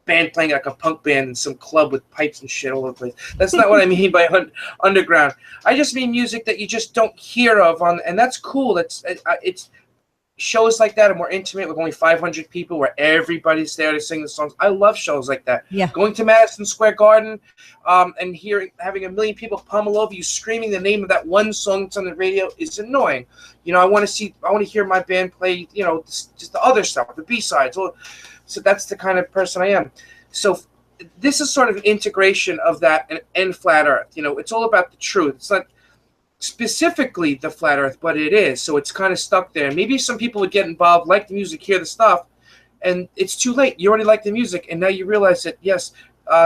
band playing like a punk band in some club with pipes and shit all over the place. That's not what I mean by underground. I just mean music that you just don't hear of and that's cool. It's shows like that are more intimate with only 500 people where everybody's there to sing the songs. I love shows like that. Yeah. Going to Madison Square Garden and having a million people pummel over you screaming the name of that one song that's on the radio is annoying. I want to hear my band play, just the other stuff, the B-sides. So that's the kind of person I am. So this is sort of an integration of that and Flat Earth. It's all about the truth. It's not specifically the Flat Earth, but it is. So it's kind of stuck there. Maybe some people would get involved, like the music, hear the stuff, and it's too late. You already like the music, and now you realize that, yes,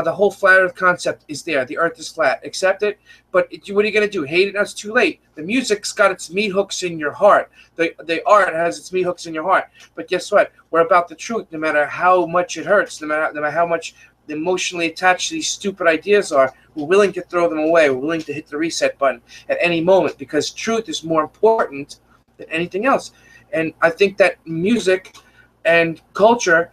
the whole flat Earth concept is there. The Earth is flat. Accept it. But what are you going to do? Hate it? Now it's too late. The music's got its meat hooks in your heart. The art has its meat hooks in your heart. But guess what? We're about the truth. No matter how much it hurts, no matter how much emotionally attached to these stupid ideas are, we're willing to throw them away. We're willing to hit the reset button at any moment, because truth is more important than anything else. And I think that music and culture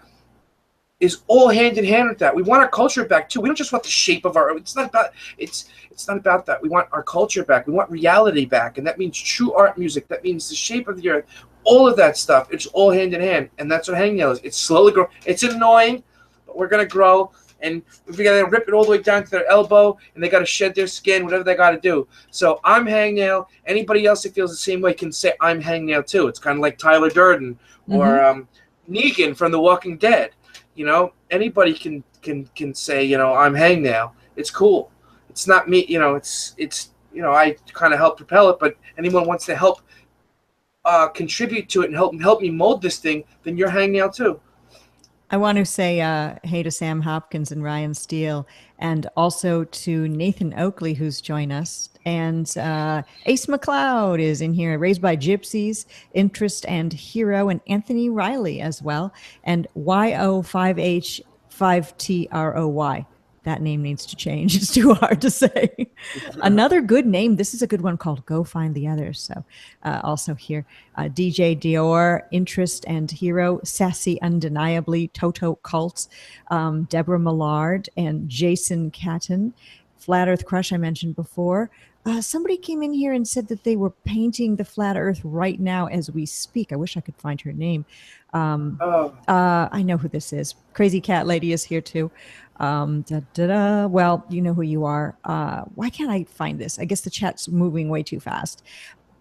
is all hand in hand with that. We want our culture back too. We don't just want the shape of our. It's not about that. We want our culture back. We want reality back, and that means true art music. That means the shape of the earth. All of that stuff. It's all hand in hand, and that's what Hangnail is. It's slowly growing. It's annoying, but we're gonna grow. And if we gotta rip it all the way down to their elbow, and they gotta shed their skin, whatever they gotta do. So I'm Hangnail. Anybody else that feels the same way can say I'm Hangnail too. It's kind of like Tyler Durden or Negan from The Walking Dead. You know, anybody can say, you know, I'm Hangnail. It's cool. It's not me. You know, it's you know, I kind of help propel it, but anyone wants to help contribute to it and help me mold this thing, then you're Hangnail too. I want to say hey to Sam Hopkins and Ryan Steele, and also to Nathan Oakley, who's joined us. And Ace McLeod is in here, Raised by Gypsies, Interest and Hero, and Anthony Riley as well. And YO5H5TROY. That name needs to change. It's too hard to say. Another good name. This is a good one called Go Find the Others. So also here, DJ Dior, Interest and Hero, Sassy Undeniably, Toto Cults, Deborah Millard, and Jason Catton. Flat Earth Crush I mentioned before. Somebody came in here and said that they were painting the flat Earth right now as we speak. I wish I could find her name. I know who this is. Crazy Cat Lady is here too. Well, you know who you are. Why can't I find this? I guess the chat's moving way too fast.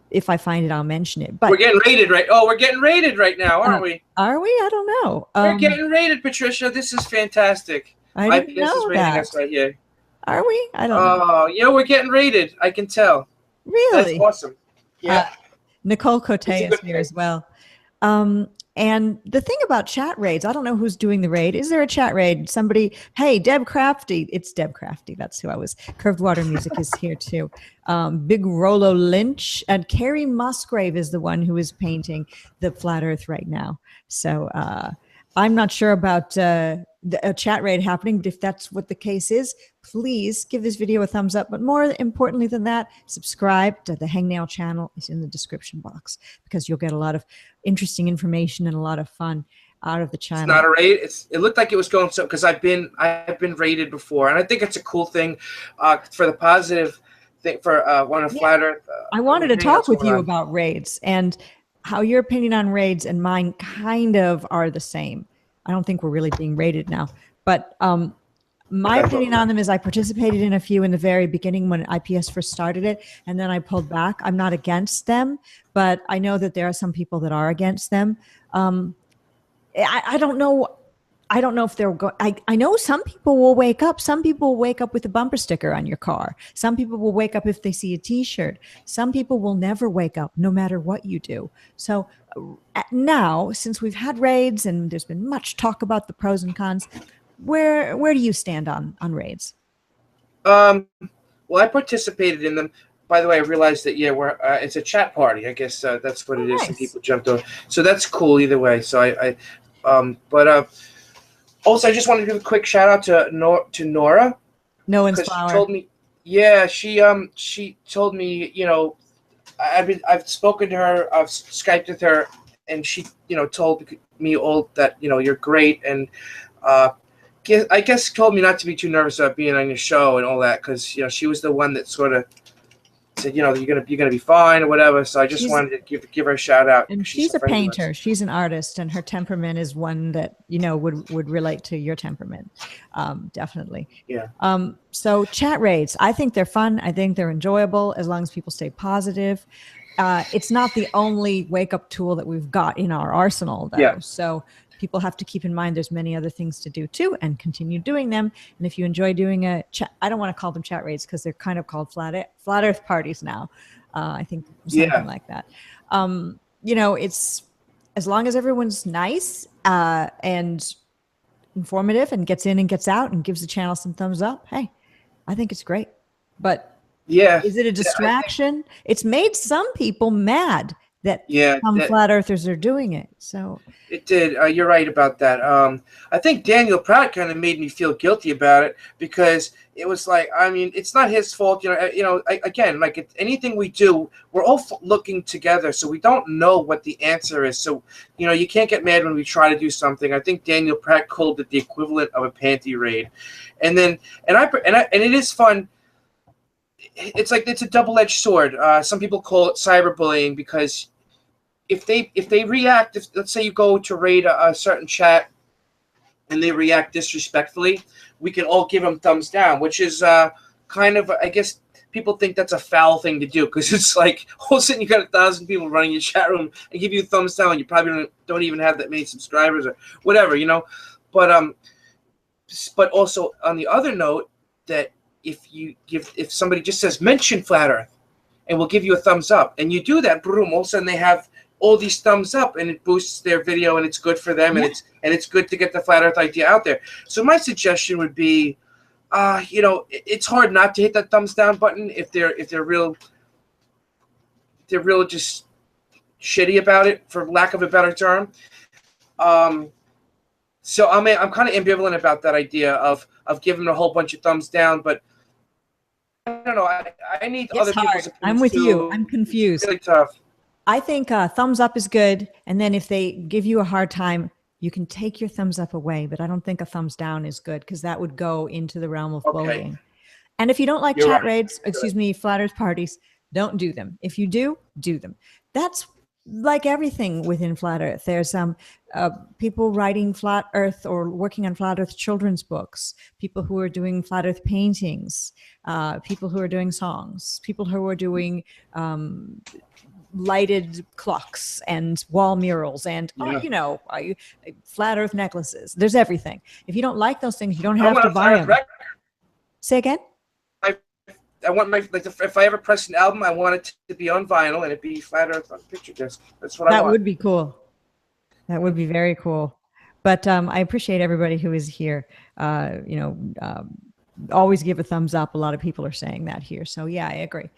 If I find it, I'll mention it. But we're getting rated, right? Oh, we're getting rated right now, aren't we? Are we? I don't know. We're getting rated, Patricia. This is fantastic. I didn't know is rating that. us right here. Are we? I don't know. Oh, yeah, we're getting rated. I can tell. Really? That's awesome. Yeah. Nicole Cote is here as well. And the thing about chat raids, I don't know who's doing the raid. Is there a chat raid? Somebody, hey, Deb Crafty. It's Deb Crafty. That's who I was. Curved Water Music is here too. Big Rollo Lynch, and Carrie Musgrave is the one who is painting the flat Earth right now. So I'm not sure about a chat raid happening, but if that's what the case is, please give this video a thumbs up. But more importantly than that, subscribe to the Hangnail channel. It's in the description box, because you'll get a lot of interesting information and a lot of fun out of the channel. It's not a raid. It looked like it was going so, because I've been raided before, and I think it's a cool thing for the positive thing for one of Flat Earth. I wanted to talk with you about raids and how your opinion on raids and mine kind of are the same. I don't think we're really being raided now, but my opinion on them is I participated in a few in the very beginning when IPS first started it, and then I pulled back. I'm not against them, but I know that there are some people that are against them. I don't know. I don't know if they're going. I know some people will wake up. Some people will wake up with a bumper sticker on your car. Some people will wake up if they see a T-shirt. Some people will never wake up, no matter what you do. So now, since we've had raids and there's been much talk about the pros and cons, where do you stand on raids? Well, I participated in them. By the way, I realized that it's a chat party. I guess that's what it is. Nice. Some people jumped on, so that's cool either way. So also, I just wanted to give a quick shout out to Nora. No one's flower. She told me, she told me, you know, I've spoken to her, I've Skyped with her, and she, you know, told me all that, you know, you're great, and I guess told me not to be too nervous about being on your show and all that, because, you know, she was the one that sort of said, you know, you're gonna be fine or whatever. So I just wanted to give her a shout out. And she's a painter. She's an artist, and her temperament is one that, you know, would relate to your temperament. Definitely. Yeah. So chat raids, I think they're fun. I think they're enjoyable as long as people stay positive. It's not the only wake up tool that we've got in our arsenal, though. Yeah. So people have to keep in mind there's many other things to do too, and continue doing them. And if you enjoy doing a chat, I don't want to call them chat raids because they're kind of called flat Earth parties now. I think something like that. You know, it's as long as everyone's nice and informative and gets in and gets out and gives the channel some thumbs up, hey, I think it's great. But Yeah. is it a distraction? It's made some people mad that some that, flat earthers are doing it. So it did. You're right about that. I think Daniel Pratt kind of made me feel guilty about it, because it was like, I mean, it's not his fault. Again, like anything we do, we're all looking together, so we don't know what the answer is. So, you can't get mad when we try to do something. I think Daniel Pratt called it the equivalent of a panty raid, and it is fun. It's like it's a double-edged sword. Some people call it cyberbullying, because if they react, let's say you go to raid a certain chat and they react disrespectfully, we can all give them thumbs down, which is kind of, I guess people think that's a foul thing to do, because it's like all of a sudden you got 1,000 people running your chat room and give you a thumbs down, and you probably don't even have that many subscribers or whatever, but also on the other note, that if somebody just says mention flat earth, and we'll give you a thumbs up, and you do that, boom, all of a sudden they have all these thumbs up, and it boosts their video, and it's good for them, and it's good to get the flat earth idea out there. So my suggestion would be, it's hard not to hit that thumbs down button if they're real just shitty about it, for lack of a better term. So I'm kind of ambivalent about that idea of giving a whole bunch of thumbs down, but I don't know. I need other people's opinions. I'm with you. I'm confused. It's really tough. I think thumbs up is good. And then if they give you a hard time, you can take your thumbs up away. But I don't think a thumbs down is good, because that would go into the realm of bullying. And if you don't like chat raids, flat earth parties, don't do them. If you do, do them. That's like everything within flat earth. There's people writing flat earth or working on flat earth children's books, people who are doing flat earth paintings, people who are doing songs, people who are doing lighted clocks and wall murals and flat earth necklaces. There's everything. If you don't like those things, you don't have to buy them. Say again? I want if I ever press an album, I want it to be on vinyl and it be flat earth on picture disc. That's what I want. That would be cool. That would be very cool. But I appreciate everybody who is here. Always give a thumbs up. A lot of people are saying that here. So yeah, I agree.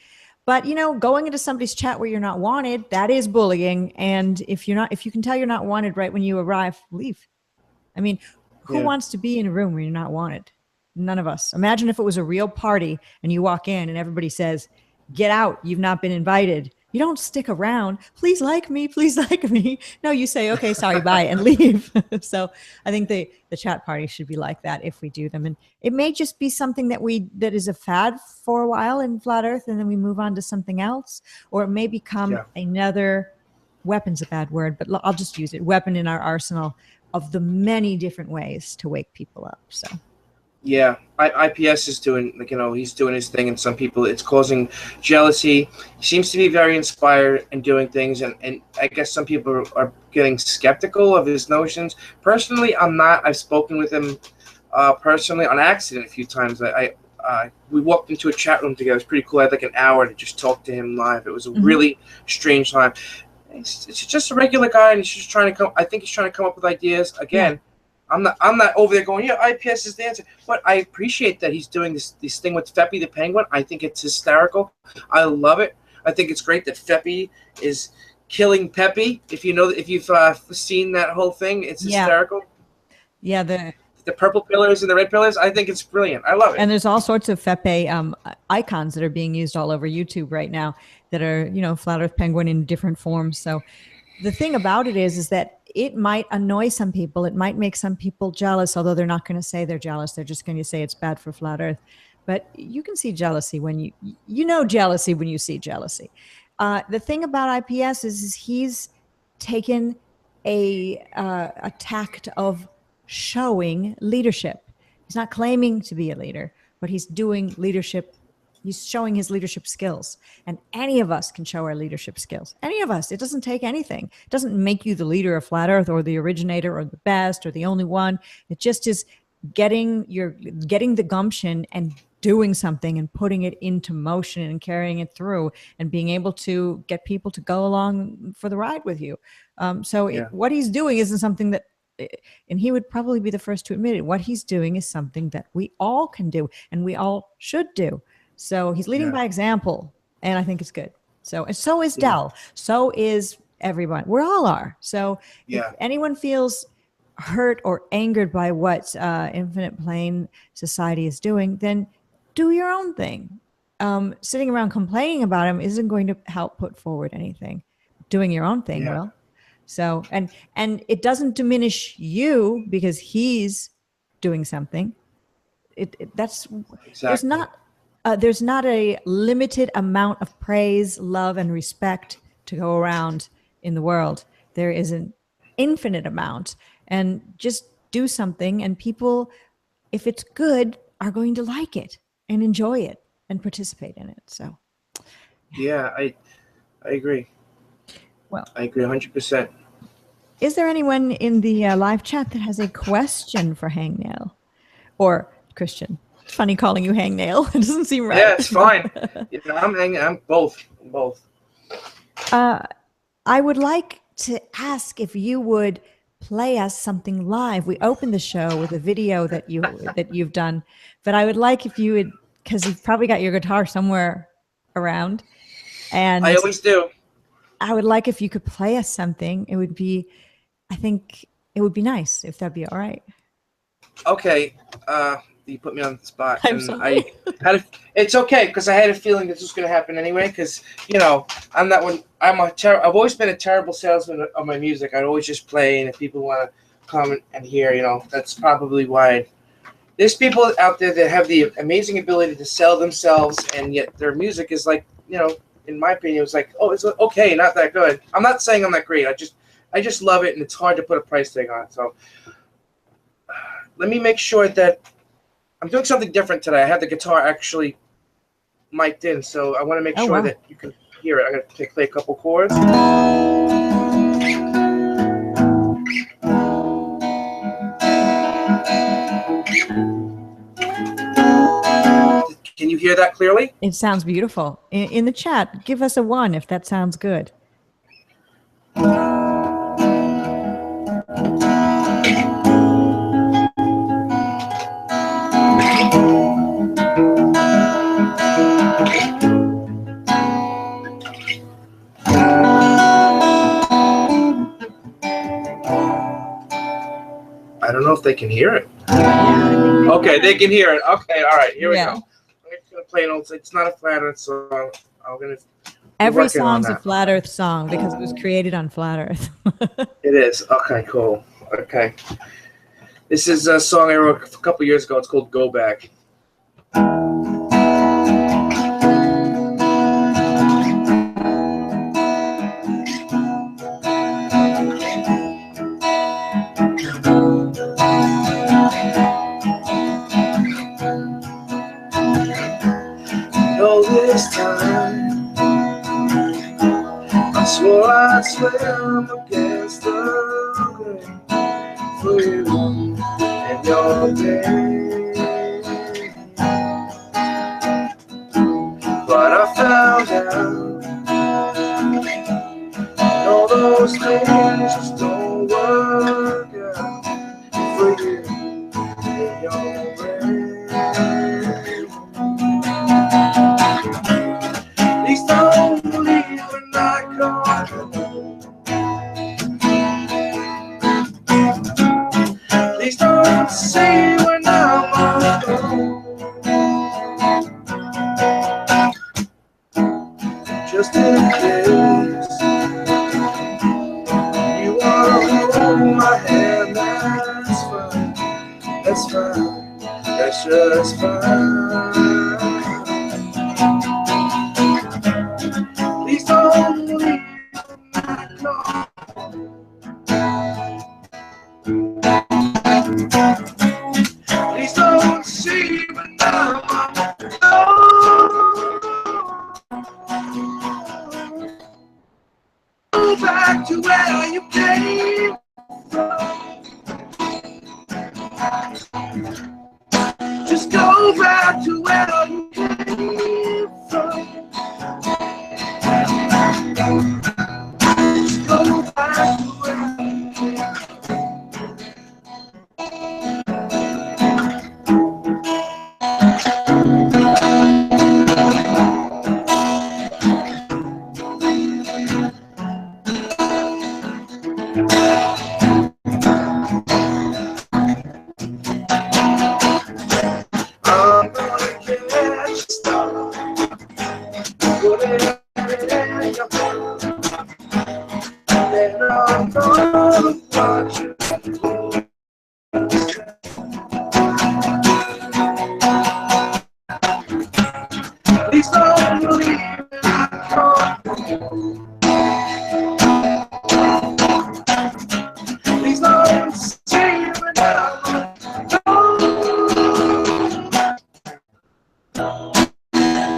But going into somebody's chat where you're not wanted, that is bullying. And if you can tell you're not wanted right when you arrive, leave. I mean, who wants to be in a room where you're not wanted? None of us. Imagine if it was a real party and you walk in and everybody says, "Get out, you've not been invited." You don't stick around. Please like me, please like me. No, you say, okay, sorry, bye, and leave. So I think the chat party should be like that if we do them. And it may just be something that is a fad for a while in flat earth, and then we move on to something else. Or it may become another, weapon's a bad word, but I'll just use it, weapon in our arsenal of the many different ways to wake people up. So. Yeah, IPS is doing, he's doing his thing, and some people, it's causing jealousy. He seems to be very inspired and doing things, and I guess some people are getting skeptical of his notions. Personally, I'm not. I've spoken with him personally on accident a few times. We walked into a chat room together. It was pretty cool. I had like an hour to just talk to him live. It was a really strange time. It's just a regular guy, and he's just trying to I think he's trying to come up with ideas. Again, I'm not over there going, IPS is the answer. But I appreciate that he's doing this thing with FEOHP the Penguin. I think it's hysterical. I love it. I think it's great that FEOHP is killing Peppy. If you've seen that whole thing, it's hysterical. Yeah, the purple pillars and the red pillars. I think it's brilliant. I love it. And there's all sorts of FEOHP icons that are being used all over YouTube right now that are, Flat Earth Penguin in different forms. So the thing about it is that it might annoy some people. It might make some people jealous, although they're not going to say they're jealous. They're just going to say it's bad for flat earth. But you can see jealousy when jealousy when you see jealousy. The thing about IPS is he's taken a tact of showing leadership. He's not claiming to be a leader, but he's doing leadership. He's showing his leadership skills, and any of us can show our leadership skills. Any of us. It doesn't take anything. It doesn't make you the leader of Flat Earth or the originator or the best or the only one. It just is getting the gumption and doing something and putting it into motion and carrying it through and being able to get people to go along for the ride with you. What he's doing isn't something that and he would probably be the first to admit it. What he's doing is something that we all can do and we all should do. So he's leading by example, and I think it's good. So, and so is Del. So is everyone. We all are. So if anyone feels hurt or angered by what Infinite Plane Society is doing, then do your own thing. Sitting around complaining about him isn't going to help put forward anything. Doing your own thing will. So, and it doesn't diminish you because he's doing something. That's exactly. There's not a limited amount of praise, love, and respect to go around in the world. There is an infinite amount, and just do something, and people, if it's good, are going to like it and enjoy it and participate in it. So, yeah, I agree. Well, I agree 100%. Is there anyone in the live chat that has a question for Hangnail or Christian? It's funny calling you Hangnail. It doesn't seem right. Yeah, it's fine. I'm both. I would like to ask if you would play us something live. We opened the show with a video that you've done, but I would like if you would, because you've probably got your guitar somewhere around, and I always do. I would like if you could play us something. It would be, I think it would be nice if that'd be all right. Okay. You put me on the spot. I'm sorry. It's okay, because I had a feeling this was going to happen anyway, because, I'm not one. I've always been a terrible salesman of my music. I'd always just play, and if people want to come and hear, that's probably why. There's people out there that have the amazing ability to sell themselves, and yet their music is like, in my opinion, it was like, oh, it's okay, not that good. I'm not saying I'm that great. I just love it, and it's hard to put a price tag on it. So let me make sure that I'm doing something different today. I have the guitar actually mic'd in, so I want to make sure that you can hear it. I'm going to play a couple chords. Can you hear that clearly? It sounds beautiful. In the chat, give us a 1 if that sounds good. I don't know if they can hear it. Okay, they can hear it. Okay, all right, here we go. I'm just gonna play an old. It's not a Flat Earth song. I'm gonna. Every song's a Flat Earth song because it was created on Flat Earth. It is. Okay, cool. Okay, this is a song I wrote a couple years ago. It's called "Go Back." This time I swore I'd swim against the grain for you and your pain, but I found out all those things just don't work out for you and your pain. Please don't leave when I come. Please don't say when I'm alone. Just in case you want to hold my hand, that's fine. That's fine. That's just fine. Please don't leave my car. Please don't see me now. Go back to where you came from. Just go back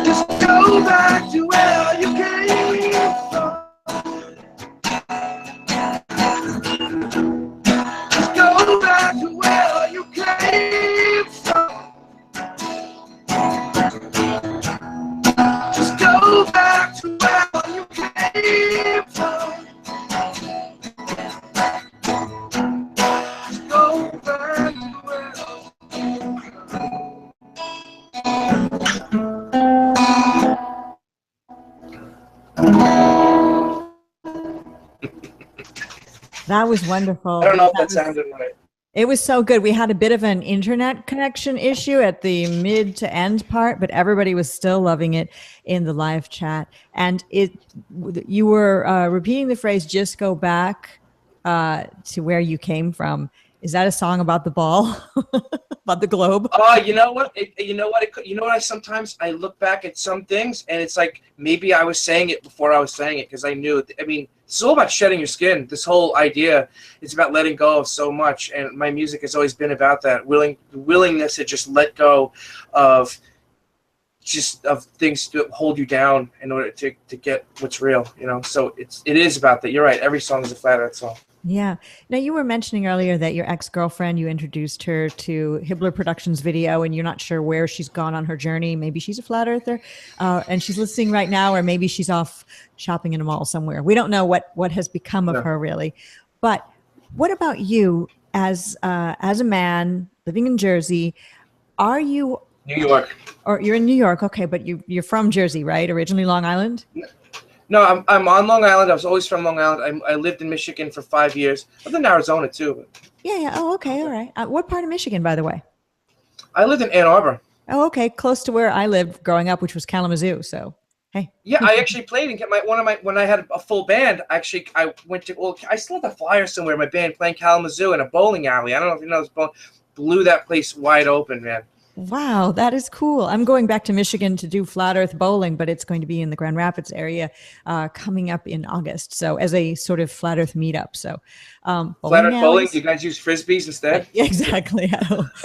Just go back to where you came from. Just go back to where you came from. Just go back to where you came from. Just go back to where That was wonderful. I don't know if that sounded right. It was so good. We had a bit of an internet connection issue at the mid to end part, but everybody was still loving it in the live chat. And you were repeating the phrase, just go back to where you came from. Is that a song about the ball, about the globe? Oh, you know what? I sometimes I look back at some things and it's like maybe I was saying it before I was saying it because I knew. I mean, it's all about shedding your skin. This whole idea, it's about letting go of so much, and my music has always been about that willingness to just let go of things to hold you down in order to get what's real. You know, so it is about that. You're right. Every song is a flat earth song. Yeah. Now, you were mentioning earlier that your ex-girlfriend, you introduced her to Hibbler Productions video, and you're not sure where she's gone on her journey. Maybe she's a flat earther and she's listening right now, or maybe she's off shopping in a mall somewhere. We don't know what has become of her really. But what about you as a man living in Jersey? Are you New York? Or you're in New York? Okay, but you're from Jersey, right? Originally Long Island? No, I'm on Long Island. I was always from Long Island. I lived in Michigan for 5 years. I lived in Arizona too. Yeah. Oh, okay. All right. What part of Michigan, by the way? I lived in Ann Arbor. Oh, okay. Close to where I lived growing up, which was Kalamazoo. So, hey. Yeah, I actually played and when I had a full band. Actually, I went to. I still have a flyer somewhere. My band playing Kalamazoo in a bowling alley. I don't know if you know this. Blew that place wide open, man. Wow, that is cool. I'm going back to Michigan to do flat earth bowling, but it's going to be in the Grand Rapids area coming up in August. So as a sort of flat earth meetup. So flat earth bowling, do you guys use Frisbees instead? Exactly.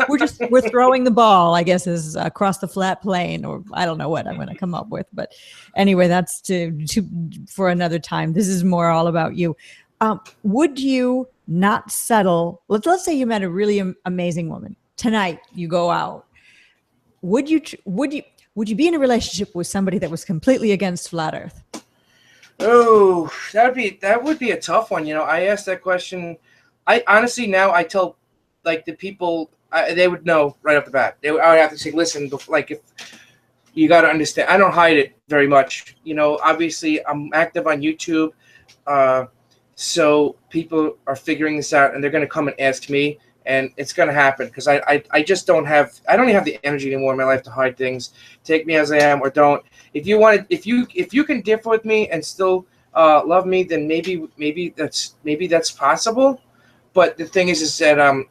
We're throwing the ball, I guess, is across the flat plane, or I don't know what I'm going to come up with. But anyway, that's for another time. This is more all about you. Would you not settle? Let's say you met a really amazing woman. Tonight you go out. Would you be in a relationship with somebody that was completely against flat earth? Oh, that would be a tough one. You know, I asked that question. I honestly now I tell like the people they would know right off the bat. I would have to say, listen, like if you got to understand, I don't hide it very much. You know, obviously I'm active on YouTube, so people are figuring this out and they're going to come and ask me. And it's going to happen because I just don't even have the energy anymore in my life to hide things. Take me as I am or don't. If you can differ with me and still love me, then maybe that's possible. But the thing is that I'm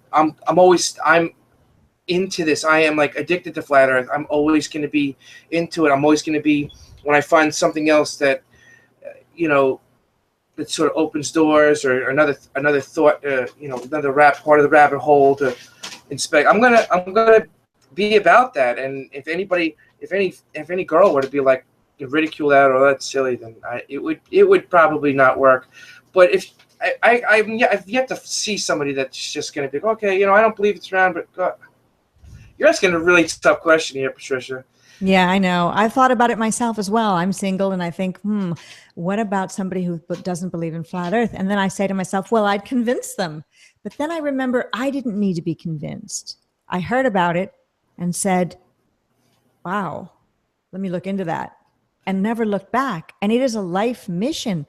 into this. I am like addicted to flat earth. I'm always going to be into it. I'm always going to be, when I find something else that that sort of opens doors, or another thought, another part of the rabbit hole to inspect. I'm gonna be about that. And if any girl were to be like ridicule that or that's silly, then it would probably not work. But if I've yet to see somebody that's just gonna be okay, I don't believe it's around, but God, you're asking a really tough question here, Patricia. Yeah, I know. I've thought about it myself as well. I'm single and I think, what about somebody who doesn't believe in flat earth? And then I say to myself, well, I'd convince them. But then I remember I didn't need to be convinced. I heard about it and said, wow, let me look into that, and never looked back. And it is a life mission.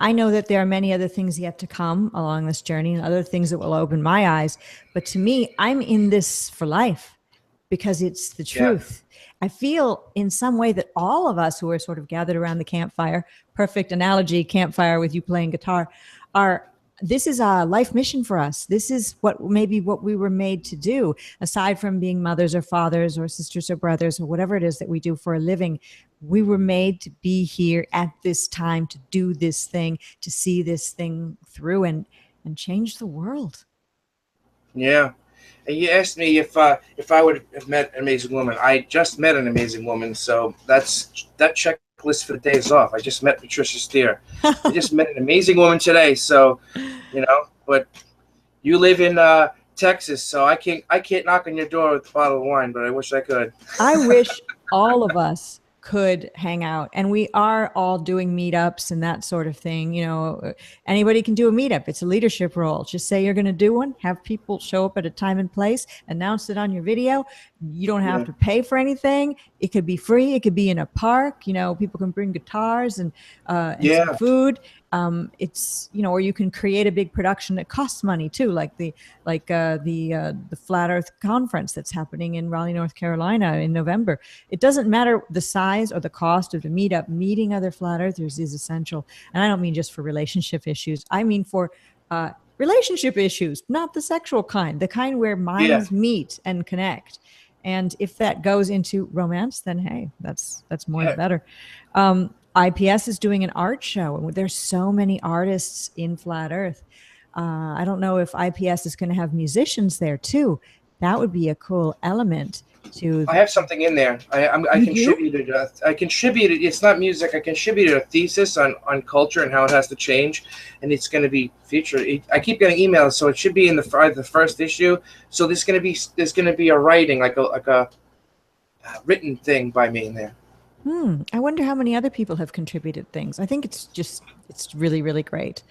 I know that there are many other things yet to come along this journey and other things that will open my eyes. But to me, I'm in this for life because it's the truth. Yeah. I feel in some way that all of us who are sort of gathered around the campfire, perfect analogy, campfire with you playing guitar, this is a life mission for us. This is what we were made to do, aside from being mothers or fathers or sisters or brothers or whatever it is that we do for a living. We were made to be here at this time, to do this thing, to see this thing through and change the world. Yeah. And you asked me if I would have met an amazing woman. I just met an amazing woman, so that checklist for the day is off. I just met Patricia Steere. I just met an amazing woman today. So, but you live in Texas, so I can't knock on your door with a bottle of wine, but I wish I could. I wish all of us could hang out, and we are all doing meetups and that sort of thing. Anybody can do a meetup. It's a leadership role. Just say you're going to do one, have people show up at a time and place, announce it on your video. You don't have to pay for anything. It could be free. It could be in a park. people can bring guitars and some food. It's or you can create a big production that costs money too, like the Flat Earth conference that's happening in Raleigh, North Carolina in November. It doesn't matter the size or the cost of the meetup. Meeting other flat earthers is essential, and I don't mean just for relationship issues. I mean for relationship issues, not the sexual kind, the kind where minds meet and connect. And if that goes into romance, then hey, that's more the better. IPS is doing an art show, and there's so many artists in Flat Earth. I don't know if IPS is going to have musicians there too. That would be a cool element to. I have something in there. I contributed. I contributed. It's not music. I contributed a thesis on culture and how it has to change, and it's going to be featured. I keep getting emails, so it should be in the first issue. So there's going to be a writing, like a written thing by me in there. I wonder how many other people have contributed things. I think it's really, really great.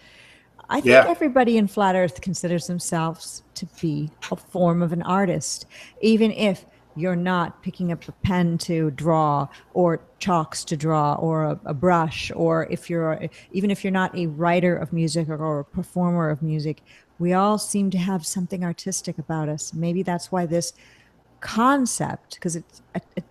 I think everybody in Flat Earth considers themselves to be a form of an artist, even if you're not picking up a pen to draw or chalks to draw or a brush, or even if you're not a writer of music or a performer of music. We all seem to have something artistic about us. Maybe that's why this concept, because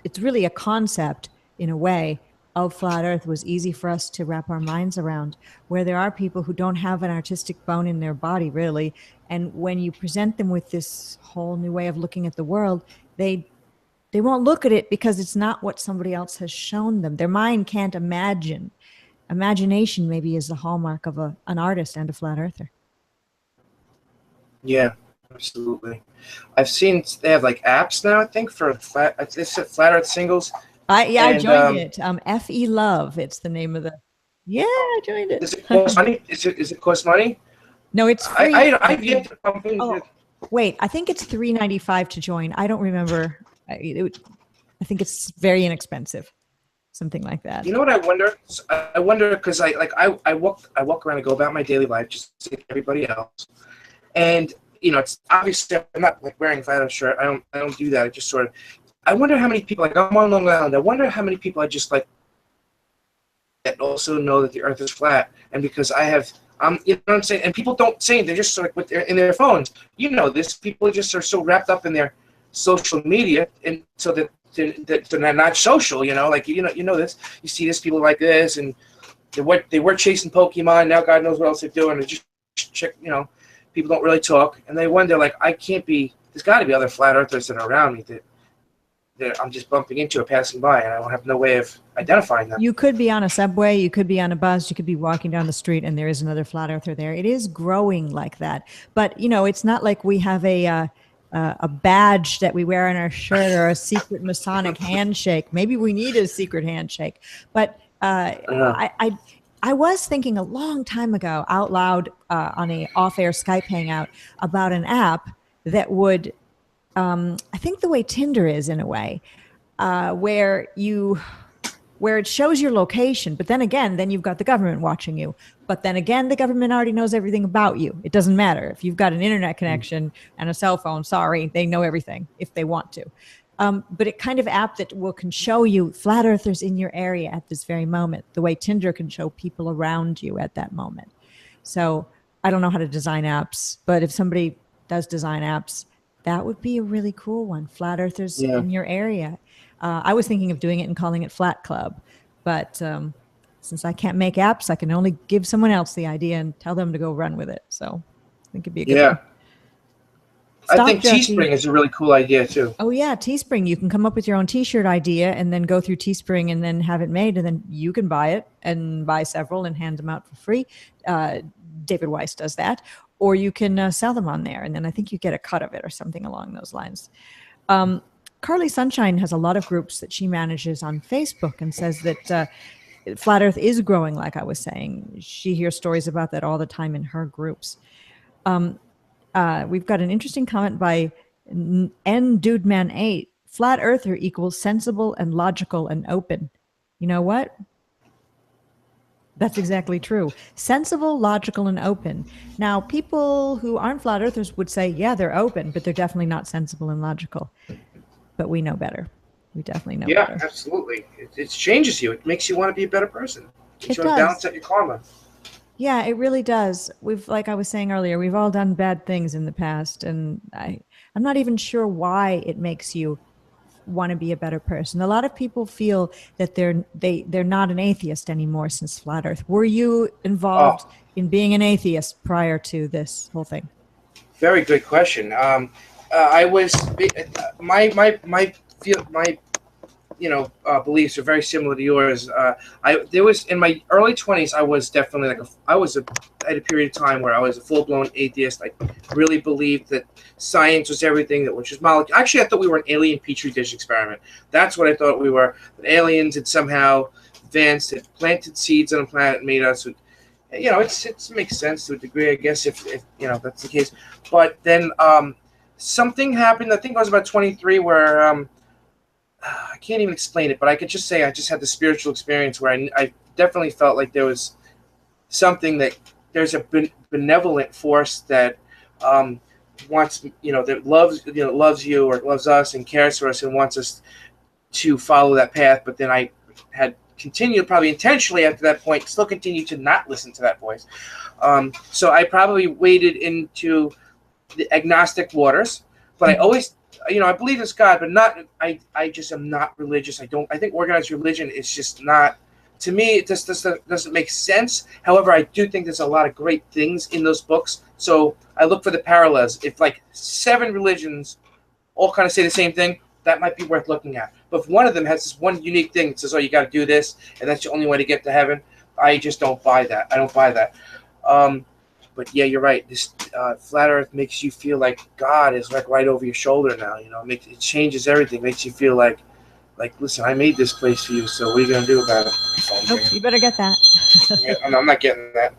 it's really a concept in a way, of Flat Earth was easy for us to wrap our minds around, where there are people who don't have an artistic bone in their body, really. And when you present them with this whole new way of looking at the world, they won't look at it because it's not what somebody else has shown them. Their mind can't imagine. Imagination maybe is the hallmark of an artist and a Flat Earther. Yeah, absolutely. I've seen they have like apps now, I think, for Flat Earth singles. I joined it. FE Love, it's the name of the. Yeah, I joined it. Does it cost money? Is it cost money? No, it's free. I've yet to pump in. Oh, wait, I think it's $3.95 to join. I don't remember. I think it's very inexpensive, something like that. You know what I wonder? I wonder because I walk around and go about my daily life just like everybody else, and it's obviously I'm not like wearing a Flat Earth shirt. I don't do that. I just sort of. I wonder how many people, like I'm on Long Island, I wonder how many people I just like that also know that the Earth is flat. And because I have, you know what I'm saying? And people don't say it, they're just sort of in their phones. This, people just are so wrapped up in their social media, and so that they're not social, like, you know this. You see this, people like this, and they were chasing Pokemon, now God knows what else they're doing. They just check, people don't really talk. And they wonder, like, there's got to be other Flat Earthers that are around me that I'm just bumping into or passing by, and I don't have no way of identifying them. You could be on a subway, you could be on a bus, you could be walking down the street, and there is another Flat Earther there. It is growing like that. But, it's not like we have a badge that we wear on our shirt or a secret Masonic handshake. Maybe we need a secret handshake. But I was thinking a long time ago out loud on a off-air Skype hangout about an app that would I think the way Tinder is in a way, where it shows your location, but then again, then you've got the government watching you. But then again, the government already knows everything about you. It doesn't matter. If you've got an internet connection and a cell phone, sorry, they know everything if they want to. But it kind of app that can show you Flat Earthers in your area at this very moment, the way Tinder can show people around you at that moment. So I don't know how to design apps, but if somebody does design apps, that would be a really cool one. Flat Earthers in your area. I was thinking of doing it and calling it Flat Club, but since I can't make apps, I can only give someone else the idea and tell them to go run with it. So I think it'd be a good one. I think Teespring is a really cool idea too. Oh yeah, Teespring. You can come up with your own T-shirt idea and then go through Teespring and then have it made, and then you can buy it and buy several and hand them out for free. David Weiss does that. or you can sell them on there, and then I think you get a cut of it or something along those lines. Carly Sunshine has a lot of groups that she manages on Facebook and says that Flat Earth is growing, like I was saying. She hears stories about that all the time in her groups. We've got an interesting comment by N Dudeman 8. Flat Earther equals sensible and logical and open. You know what? That's exactly true. Sensible, logical, and open. Now, people who aren't flat earthers would say, yeah, they're open, but they're definitely not sensible and logical. But we know better. We definitely know better. Yeah, absolutely. It changes you. It makes you want to be a better person. It makes you does. want to balance out your karma. Yeah, it really does. Like I was saying earlier, we've all done bad things in the past, and I'm not even sure why it makes you want to be a better person. A lot of people feel that they're not an atheist anymore since Flat Earth. Were you involved in being an atheist prior to this whole thing? Very good question. I was my beliefs are very similar to yours. There was in my early 20s. I was definitely I had a period of time where I was a full-blown atheist. I really believed that science was everything, that which was molecule. Actually, I thought we were an alien petri dish experiment. That's what I thought we were. That aliens had somehow advanced, had planted seeds on the planet, and made us. It makes sense to a degree, I guess, if that's the case. But then something happened. I think I was about 23, where I can't even explain it, but I could just say I just had the spiritual experience where I definitely felt like there was something, that there's a benevolent force that wants, that loves you or loves us and cares for us and wants us to follow that path. But then I had continued, probably intentionally after that point, still continued to not listen to that voice. So I probably waded into the agnostic waters, but I always, I believe in God, but not. I just am not religious. I think organized religion is just not. To me, it just doesn't make sense. However, I do think there's a lot of great things in those books. So I look for the parallels. If like 7 religions all kind of say the same thing, that might be worth looking at. But if one of them has this one unique thing that says, "Oh, you got to do this, and that's the only way to get to heaven," I just don't buy that. I don't buy that. But yeah, you're right. This flat Earth makes you feel like God is like right over your shoulder now. It changes everything. Makes you feel like, listen, I made this place for you. So what are you gonna do about it? Nope, you better get that. Yeah, I'm not getting that.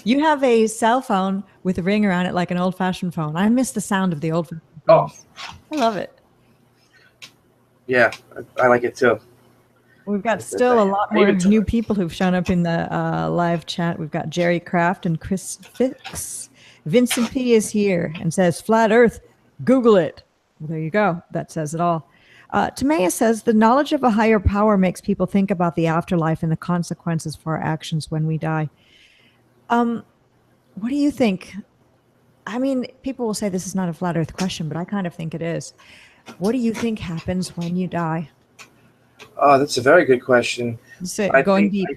You have a cell phone with a ring around it, like an old-fashioned phone. I miss the sound of the old-fashioned phone. I love it. Yeah, I like it too. We've got still a lot more new people who've shown up in the live chat. We've got Jerry Kraft and Chris Fix. Vincent P. is here and says, Flat Earth, Google it. Well, there you go. That says it all. Tamaya says, the knowledge of a higher power makes people think about the afterlife and the consequences for our actions when we die. What do you think? I mean, people will say this is not a Flat Earth question, but I kind of think it is. What do you think happens when you die? Oh, that's a very good question. Going deep.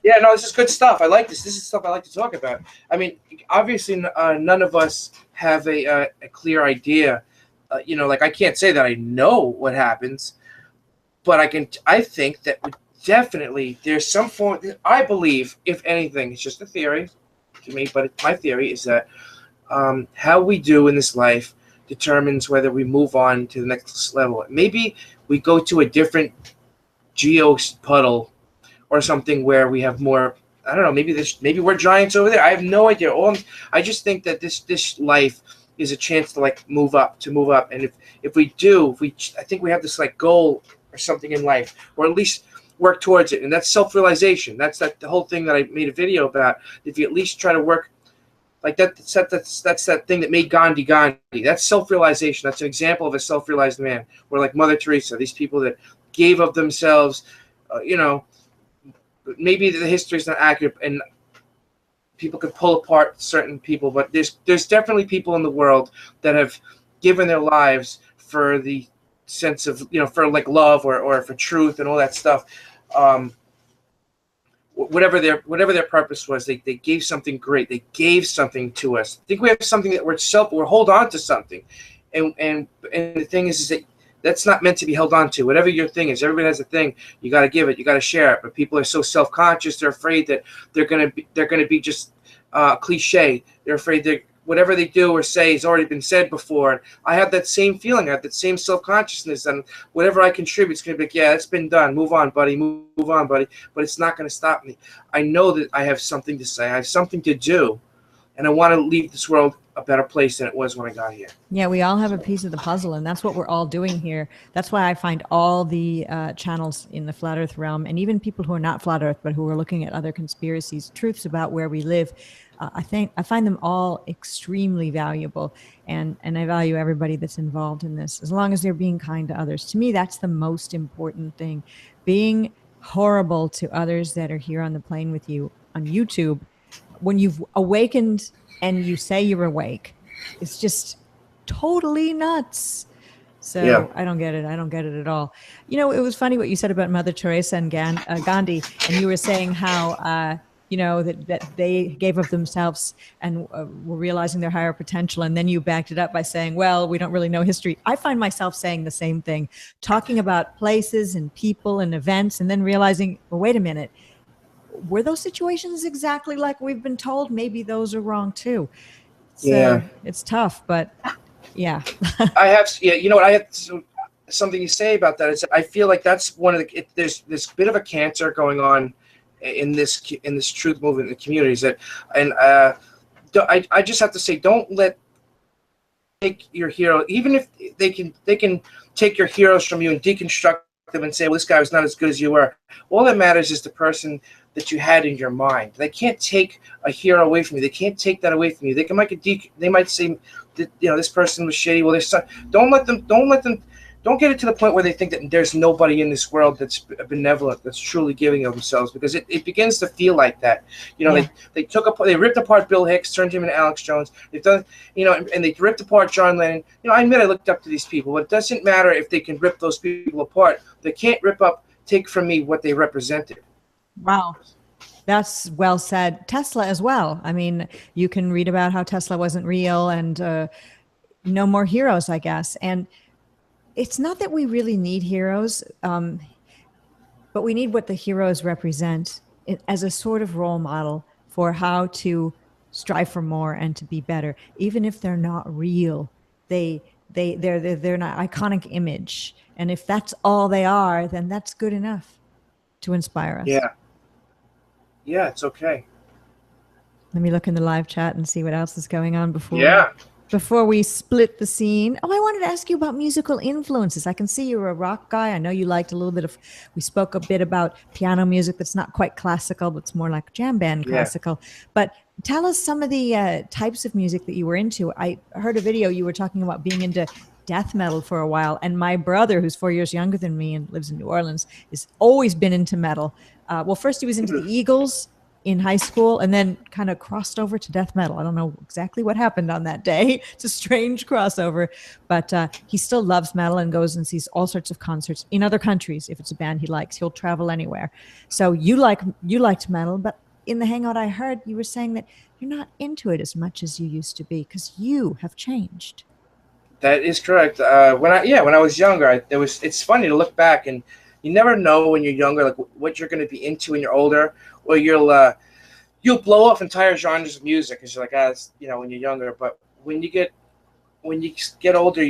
Yeah, no, this is good stuff. I like this. This is stuff I like to talk about. I mean, obviously, none of us have a clear idea. Like I can't say that I know what happens, but I think that definitely there's some form. I believe, if anything, it's just a theory to me, but my theory is that how we do in this life determines whether we move on to the next level. Maybe we go to a different puddle or something where we have more. I don't know. Maybe we're giants over there. I have no idea. I just think that this life is a chance to move up. And if we do, I think we have this goal or something in life, or at least work towards it. And that's self-realization. That's the whole thing that I made a video about. If you at least try to work like that, that's that thing that made Gandhi Gandhi. That's self-realization. That's an example of a self-realized man. Or like Mother Teresa, these people that gave of themselves. Maybe the history is not accurate, and people could pull apart certain people, but there's definitely people in the world that have given their lives for the sense of for love or for truth and all that stuff. Whatever their purpose was, they gave something great. They gave something to us. I think we have something that we're hold on to something, and the thing is that that's not meant to be held on to. Whatever your thing is, everybody has a thing. You got to give it. You got to share it. But people are so self-conscious. They're afraid that they're gonna be just cliche. They're afraid that whatever they do or say has already been said before. And I have that same feeling. I have that same self-consciousness. And whatever I contribute is going to be like, yeah, it's been done. Move on, buddy. Move on, buddy. But it's not going to stop me. I know that I have something to say. I have something to do. And I want to leave this world a better place than it was when I got here. Yeah, we all have a piece of the puzzle, and that's what we're all doing here. That's why I find all the channels in the Flat Earth realm, and even people who are not Flat Earth, but who are looking at other conspiracies, truths about where we live, I find them all extremely valuable, and I value everybody that's involved in this, as long as they're being kind to others. To me, that's the most important thing. Being horrible to others that are here on the plane with you on YouTube, when you've awakened and you say you're awake, it's just totally nuts. So yeah. I don't get it. I don't get it at all. You know, it was funny what you said about Mother Teresa and Gandhi, and you were saying how, you know, that they gave of themselves and were realizing their higher potential. And then you backed it up by saying, well, we don't really know history. I find myself saying the same thing, talking about places and people and events, and then realizing, well, wait a minute, were those situations exactly like we've been told? Maybe those are wrong too. So yeah, it's tough, but yeah. I have, yeah, you know what, I have something to say about that. Is I feel like that's one of the, there's this bit of a cancer going on in this truth movement in the communities that, and I just have to say, don't let take your hero, even if they can take your heroes from you and deconstruct them and say, well, this guy was not as good as you were. All that matters is the person that you had in your mind. They can't take a hero away from you. They can't take that away from you. They might say that, you know, this person was shady. Well, don't get it to the point where they think that there's nobody in this world that's benevolent, that's truly giving of themselves, because it begins to feel like that. You know, yeah. They ripped apart Bill Hicks, turned him into Alex Jones. They've done, you know, and they ripped apart John Lennon. You know, I admit I looked up to these people, but it doesn't matter if they can rip those people apart. They can't take from me what they represented. Wow. That's well said. Tesla as well. I mean, you can read about how Tesla wasn't real, and no more heroes, I guess. And it's not that we really need heroes, but we need what the heroes represent as a sort of role model for how to strive for more and to be better, even if they're not real. They're an iconic image, and if that's all they are, then that's good enough to inspire us. Yeah. Yeah, it's okay. Let me look in the live chat and see what else is going on before we split the scene. Oh, I wanted to ask you about musical influences. I can see you're a rock guy. I know you liked a little bit of, we spoke a bit about piano music that's not quite classical, but it's more like jam band classical. But tell us some of the types of music that you were into. I heard a video you were talking about being into death metal for a while. And my brother, who's 4 years younger than me and lives in New Orleans, has always been into metal. Well, first he was into the Eagles in high school, and then kind of crossed over to death metal. I don't know exactly what happened on that day. It's a strange crossover, but he still loves metal and goes and sees all sorts of concerts in other countries. If it's a band he likes, he'll travel anywhere. So you liked metal, but in the hangout I heard you were saying that you're not into it as much as you used to be because you have changed. That is correct. When I was younger, it's funny to look back, and you never know when you're younger, like what you're going to be into when you're older, or you'll blow off entire genres of music because you're like, you know, when you're younger. But when you get older,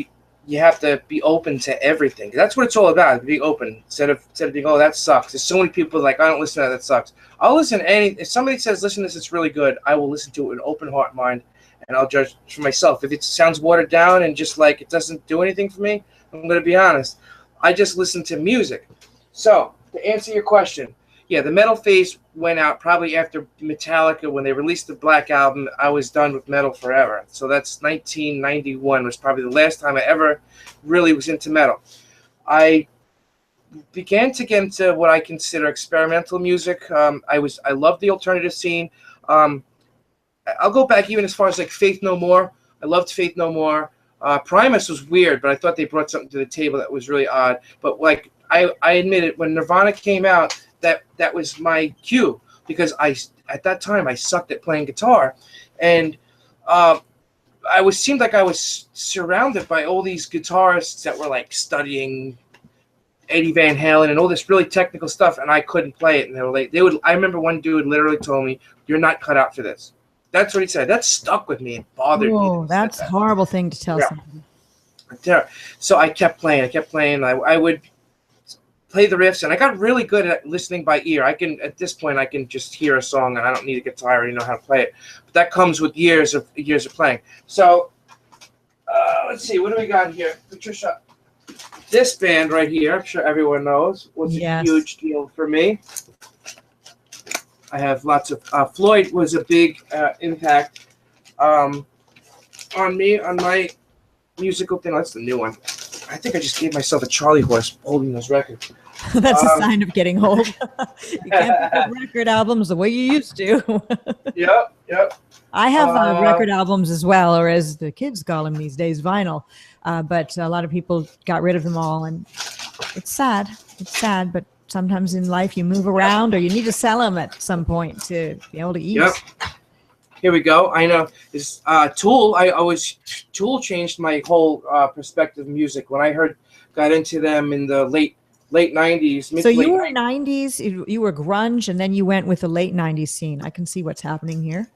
you have to be open to everything. That's what it's all about, being open instead of being, oh, that sucks. There's so many people like, I don't listen to that sucks. I'll listen to any. If somebody says, listen to this, it's really good, I will listen to it with an open heart and mind, and I'll judge for myself. If it sounds watered down and just like it doesn't do anything for me, I'm going to be honest. I just listen to music. So to answer your question, yeah, the metal phase went out probably after Metallica. When they released the Black Album, I was done with metal forever. So that's 1991 was probably the last time I ever really was into metal. I began to get into what I consider experimental music. I loved the alternative scene. I'll go back even as far as like Faith No More. I loved Faith No More. Primus was weird, but I thought they brought something to the table that was really odd. But like I admit it, when Nirvana came out, that was my cue, because at that time I sucked at playing guitar, and seemed like I was surrounded by all these guitarists that were like studying Eddie Van Halen and all this really technical stuff, and I couldn't play it. And I remember one dude literally told me, "You're not cut out for this." That's what he said. That stuck with me. It bothered me. Oh, that's a horrible thing to tell somebody. So I kept playing. I would play the riffs, and I got really good at listening by ear. At this point, I can just hear a song, and I don't need a guitar. I already know how to play it. But that comes with years of playing. So let's see. What do we got here? Patricia, this band right here, I'm sure everyone knows, was a huge deal for me. I have lots of Floyd was a big impact on me, on my musical thing. That's the new one. I think I just gave myself a Charlie horse holding those records. That's a sign of getting old. You can't pick up record albums the way you used to. Yep. I have record albums as well, or as the kids call them these days, vinyl. But a lot of people got rid of them all, and it's sad. It's sad, but sometimes in life you move around, or you need to sell them at some point to be able to eat. Yep. Here we go. I know. This Tool. Tool changed my whole perspective of music when I got into them in the late 90s. So you were 90s. You were grunge, and then you went with the late 90s scene. I can see what's happening here.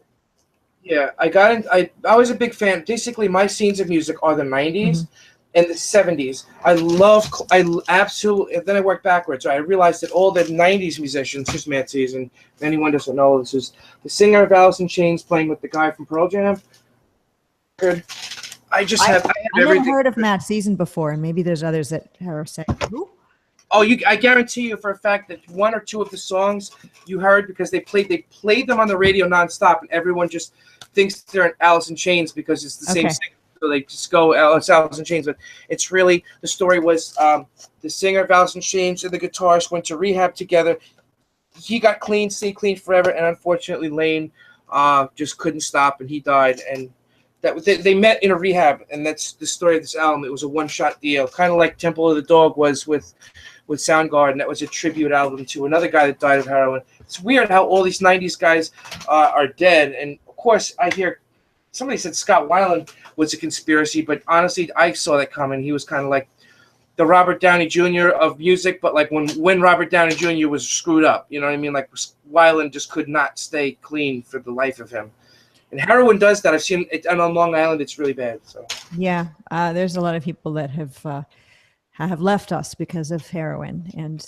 Yeah, I was a big fan. Basically, my scenes of music are the 90s and the 70s. I absolutely. Then I worked backwards. So I realized that all the 90s musicians, just Mad Season, if anyone doesn't know, this is the singer of Alice in Chains playing with the guy from Pearl Jam. Good. I have never heard of Mad Season before, and maybe there's others that are saying, who? Oh, I guarantee you for a fact that one or two of the songs you heard because they played them on the radio nonstop, and everyone just thinks they're in Alice in Chains because it's the same singer. So they just go, it's Alice in Chains. But it's really, the story was the singer of Alice in Chains and the guitarist went to rehab together. He got clean, stayed clean forever, and unfortunately Lane just couldn't stop, and he died. And they met in a rehab, and that's the story of this album. It was a one-shot deal, kind of like Temple of the Dog was with Soundgarden. That was a tribute album to another guy that died of heroin. It's weird how all these 90s guys are dead. And, of course, I hear somebody said Scott Weiland was a conspiracy, but honestly, I saw that coming. He was kind of like the Robert Downey Jr. of music, but like when Robert Downey Jr. was screwed up, you know what I mean? Like Weiland just could not stay clean for the life of him. And heroin does that. I've seen it on Long Island. It's really bad. So yeah, there's a lot of people that have left us because of heroin, and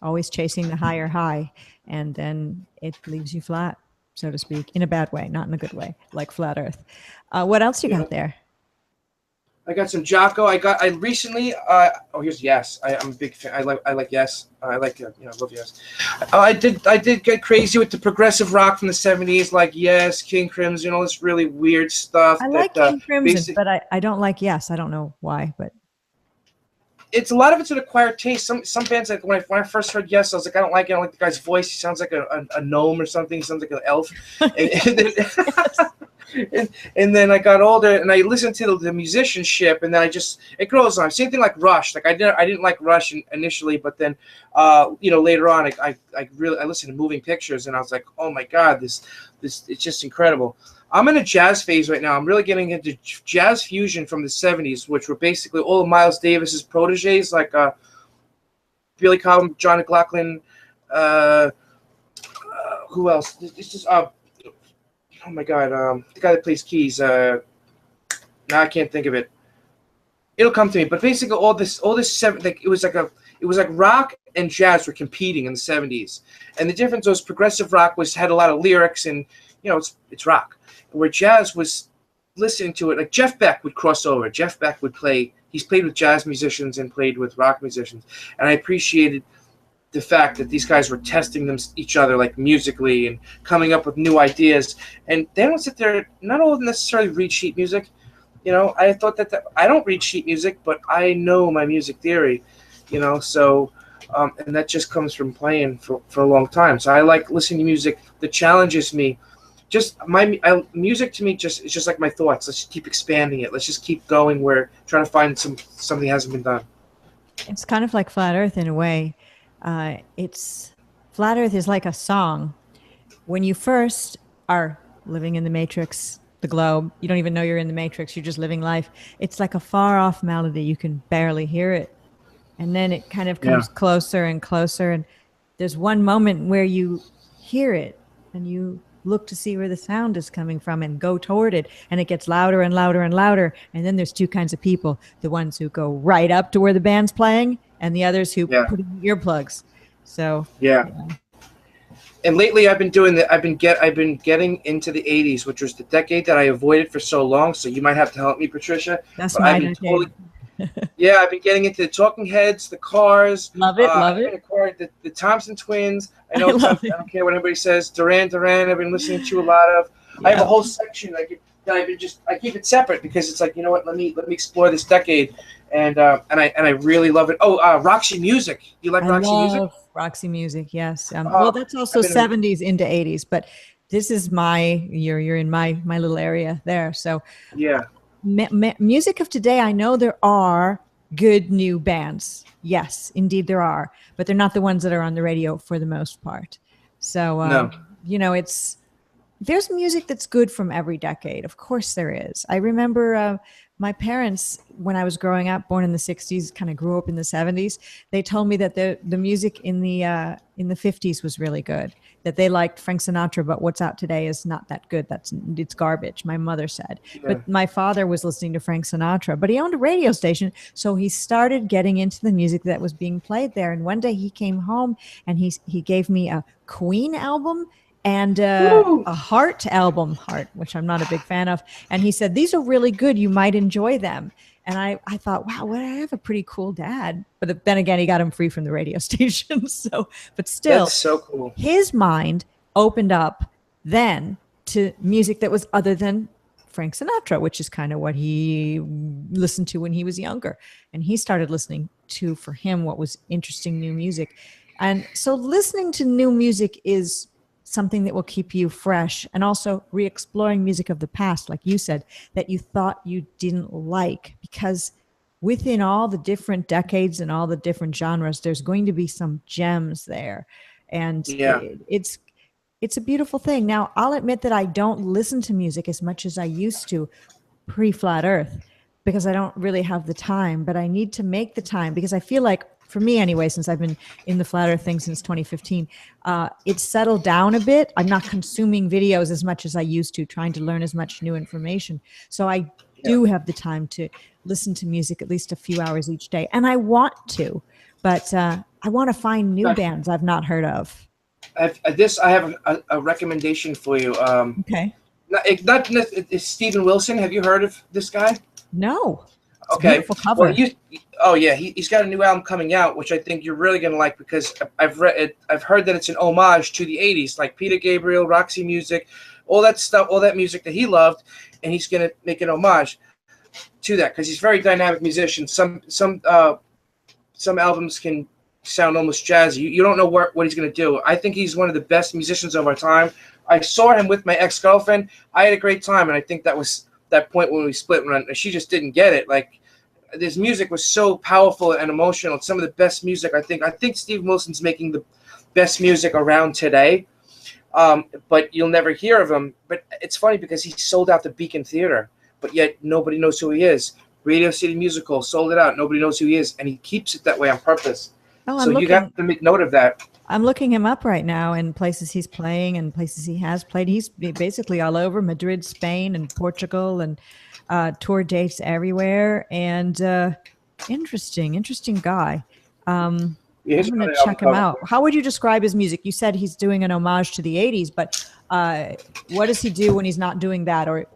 always chasing the higher high, and then it leaves you flat, so to speak, in a bad way, not in a good way, like Flat Earth. What else you got there? I got some Jocko. I recently. Here's Yes. I'm a big fan. I like Yes. I like I love Yes. I did get crazy with the progressive rock from the 70s, like Yes, King Crimson, all this really weird stuff. I like King Crimson, but I don't like Yes. I don't know why, but it's a lot of it's an acquired taste. Some bands, like when I first heard Yes, I was like, I don't like it. I don't like the guy's voice. He sounds like a gnome or something. He sounds like an elf. And then I got older and I listened to the musicianship, and then it grows on. Same thing like Rush. Like I didn't like Rush initially, but then later on I listened to Moving Pictures, and I was like, oh my God, this it's just incredible. I'm in a jazz phase right now. I'm really getting into jazz fusion from the 70s, which were basically all of Miles Davis's proteges, like Billy Cobham, John McLaughlin. Who else? It's just oh my God, the guy that plays keys. Now I can't think of it. It'll come to me. But basically, all this it was like rock and jazz were competing in the 70s, and the difference was progressive rock had a lot of lyrics, and it's rock. Where jazz was listening to it, like Jeff Beck would cross over. Jeff Beck would play. He's played with jazz musicians and played with rock musicians, and I appreciated the fact that these guys were testing each other, like musically, and coming up with new ideas. And they don't sit there. Not all of them necessarily read sheet music. I thought that I don't read sheet music, but I know my music theory. So. And that just comes from playing for a long time. So I like listening to music that challenges me. Just music to me it's just like my thoughts. Let's just keep expanding it. Let's just keep going. We're trying to find something hasn't been done. It's kind of like Flat Earth in a way. Flat Earth is like a song. When you first are living in the Matrix, the globe, you don't even know you're in the Matrix. You're just living life. It's like a far off melody. You can barely hear it. And then it kind of comes closer and closer. And there's one moment where you hear it and you look to see where the sound is coming from and go toward it. And it gets louder and louder and louder. And then there's two kinds of people, the ones who go right up to where the band's playing and the others who Yeah. put in earplugs. So Yeah. And lately, I've been doing that. I've been getting into the '80s, which was the decade that I avoided for so long. So you might have to help me, Patricia. that's But my I've been decade. yeah, I've been getting into the Talking Heads, the Cars. Love it, love I've it. been acquired the Thompson Twins. I know love I it. don't care what anybody says. Duran Duran. I've been listening to a lot of. I have a whole section that I keep it separate because it's like, you know what? Let me explore this decade, and I really love it. Oh, Roxy Music. You like Roxy Music? Roxy Music, yes. Well, that's also 70s into 80s, but this is you're in my little area there. So Yeah. Music of today, I know there are good new bands. Yes, indeed there are, but they're not the ones that are on the radio for the most part. So, No. you know, there's music that's good from every decade. Of course there is. I remember my parents, when I was growing up, born in the 60s, kind of grew up in the 70s. They told me that the music in the 50s was really good, that they liked Frank Sinatra, but what's out today is not that good. It's garbage, my mother said. Yeah. But my father was listening to Frank Sinatra, but he owned a radio station, so he started getting into the music that was being played there. And one day he came home and he gave me a Queen album and a Heart album, which I'm not a big fan of. And he said, these are really good. You might enjoy them. And I thought, wow, well, I have a pretty cool dad. But then again, he got him free from the radio station. But still, That's so cool. His mind opened up then to music that was other than Frank Sinatra, which is kind of what he listened to when he was younger. And he started listening to, for him, what was interesting new music. And so listening to new music is something that will keep you fresh, and also re-exploring music of the past, like you said, that you thought you didn't like, because within all the different decades and all the different genres, there's going to be some gems there. And it's a beautiful thing. Now, I'll admit that I don't listen to music as much as I used to pre-Flat Earth, because I don't really have the time, but I need to make the time, because I feel like, for me anyway, since I've been in the Flat Earth thing since 2015, it's settled down a bit. I'm not consuming videos as much as I used to, trying to learn as much new information. So I do have the time to listen to music at least a few hours each day. And I want to, but I want to find new bands I've not heard of. I have a recommendation for you. Okay. It's Steven Wilson. Have you heard of this guy? No. It's okay. A beautiful cover. Well, he's got a new album coming out, which I think you're really gonna like, because I've heard that it's an homage to the '80s, like Peter Gabriel, Roxy Music, all that stuff, all that music that he loved, and he's gonna make an homage to that, because he's a very dynamic musician. Some albums can sound almost jazzy. You don't know what he's gonna do. I think he's one of the best musicians of our time. I saw him with my ex-girlfriend. I had a great time, and I think that was that point when we split, when she just didn't get it. Like, this music was so powerful and emotional. It's some of the best music. I think Steve Wilson's making the best music around today, but you'll never hear of him. But it's funny because he sold out the Beacon Theater, but yet nobody knows who he is. Radio City Musical sold it out. Nobody knows who he is, and he keeps it that way on purpose. So you have to make note of that. I'm looking him up right now, and places he's playing and places he has played. He's basically all over Madrid, Spain, and Portugal, and tour dates everywhere. And interesting guy. I'm going to check him out. How would you describe his music? You said he's doing an homage to the 80s, but what does he do when he's not doing that? Or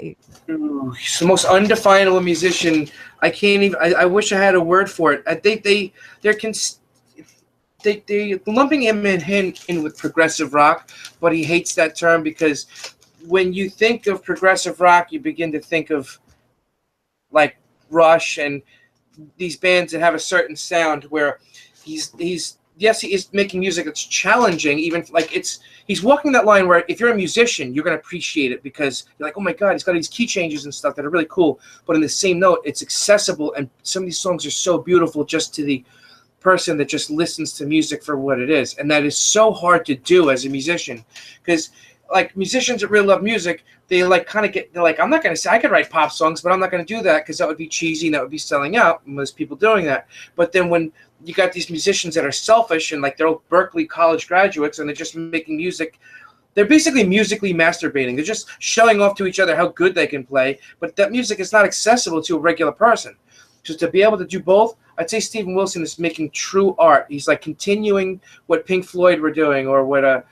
he's the most undefinable musician. I can't even. I wish I had a word for it. I think they're lumping him in with progressive rock, but he hates that term, because when you think of progressive rock, you begin to think of like Rush and these bands that have a certain sound, where he is making music that's challenging, even like he's walking that line where if you're a musician, you're going to appreciate it, because you're like, oh my God, he's got these key changes and stuff that are really cool. But in the same note, it's accessible, and some of these songs are so beautiful just to the person that just listens to music for what it is. And that is so hard to do as a musician, because like musicians that really love music, they're like, I'm not going to say I could write pop songs, but I'm not going to do that because that would be cheesy and that would be selling out, and there's people doing that. But then when you got these musicians that are selfish and like they're all Berkeley college graduates and they're just making music they're basically musically masturbating. They're just showing off to each other how good they can play, but that music is not accessible to a regular person. So to be able to do both, I'd say Steven Wilson is making true art. He's like continuing what Pink Floyd were doing, or what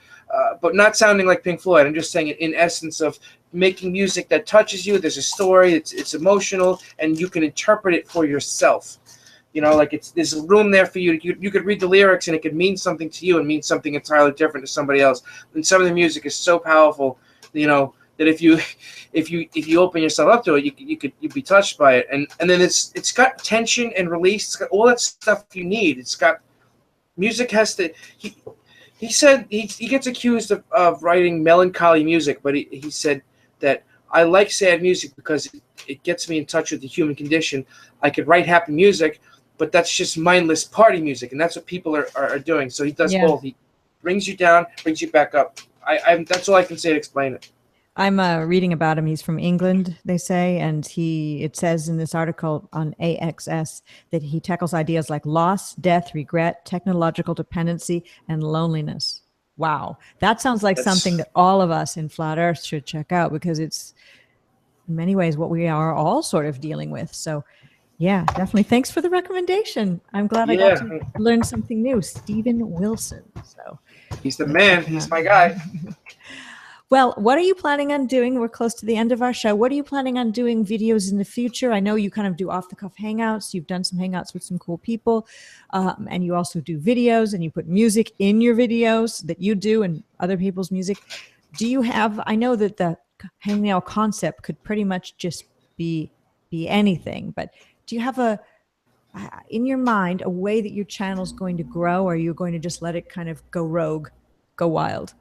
but not sounding like Pink Floyd. I'm just saying it in essence of making music that touches you. There's a story, it's emotional, and you can interpret it for yourself. You know, like there's a room there for you. You could read the lyrics and it could mean something to you and mean something entirely different to somebody else. And some of the music is so powerful, you know, that if you open yourself up to it, you'd be touched by it. And then it's got tension and release. It's got all that stuff you need. It's got music has to. He said he gets accused of writing melancholy music, but he said that I like sad music because it gets me in touch with the human condition. I could write happy music, but that's just mindless party music, and that's what people are doing. So he does both. He brings you down, brings you back up. That's all I can say to explain it. I'm reading about him. He's from England, they say, and it says in this article on AXS that he tackles ideas like loss, death, regret, technological dependency, and loneliness. Wow. That sounds like something that all of us in Flat Earth should check out, because it's in many ways what we are all sort of dealing with. So yeah, definitely. Thanks for the recommendation. I'm glad I got to learn something new. Steven Wilson. So he's the man. He's my guy. Well, what are you planning on doing? We're close to the end of our show. What are you planning on doing videos in the future? I know you kind of do off-the-cuff hangouts. You've done some hangouts with some cool people. And you also do videos, and you put music in your videos that you do and other people's music. Do you have, I know that the Hangnail concept could pretty much just be anything, but do you have in your mind, a way that your channel's going to grow, or are you going to just let it kind of go rogue, go wild?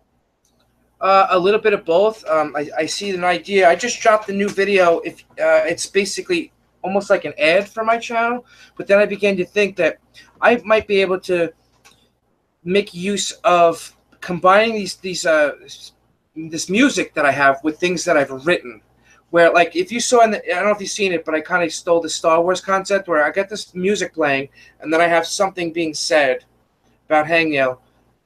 A little bit of both. I see an idea. I just dropped a new video. It's basically almost like an ad for my channel, but then I began to think that I might be able to make use of combining this music that I have with things that I've written. Where, like, if you saw I don't know if you've seen it, but I kind of stole the Star Wars concept, where I got this music playing, and then I have something being said about Hangnail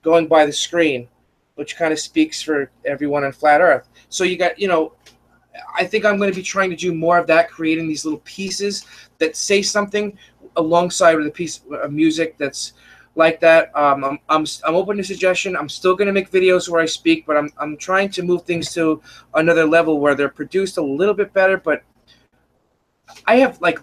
going by the screen, which kind of speaks for everyone on Flat Earth. So you got, I think I'm going to be trying to do more of that, creating these little pieces that say something alongside with a piece of music that's like that. I'm open to suggestion. I'm still going to make videos where I speak, but I'm trying to move things to another level where they're produced a little bit better. But I have like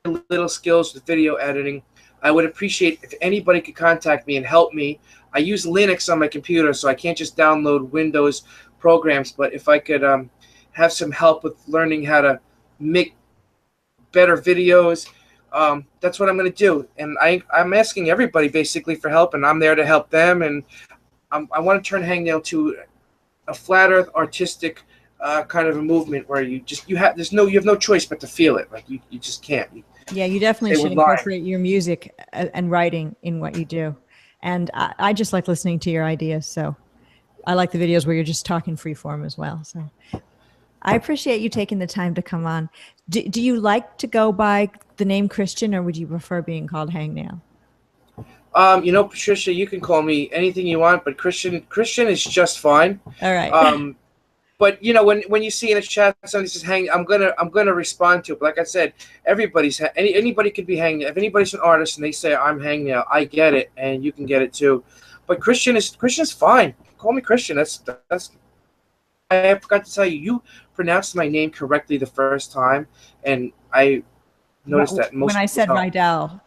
little skills with video editing. I would appreciate if anybody could contact me and help me. I use Linux on my computer, so I can't just download Windows programs. But if I could have some help with learning how to make better videos, that's what I'm going to do. And I'm asking everybody basically for help, and I'm there to help them. And I want to turn Hangnail to a Flat Earth artistic kind of a movement where you have no choice but to feel it. Like you just can't. Yeah, you definitely should incorporate your music and writing in what you do. And I just like listening to your ideas. So I like the videos where you're just talking free form as well. So I appreciate you taking the time to come on. Do you like to go by the name Christian, or would you prefer being called Hangnail? Patricia, you can call me anything you want, but Christian is just fine. All right. But when you see in a chat somebody says hang, I'm gonna respond to it. But like I said, anybody could be Hangnail. If anybody's an artist and they say I'm Hangnail, I get it, and you can get it too. But Christian's fine. Call me Christian. That's. I forgot to tell you, you pronounced my name correctly the first time, and I noticed that most. When I said Rydell,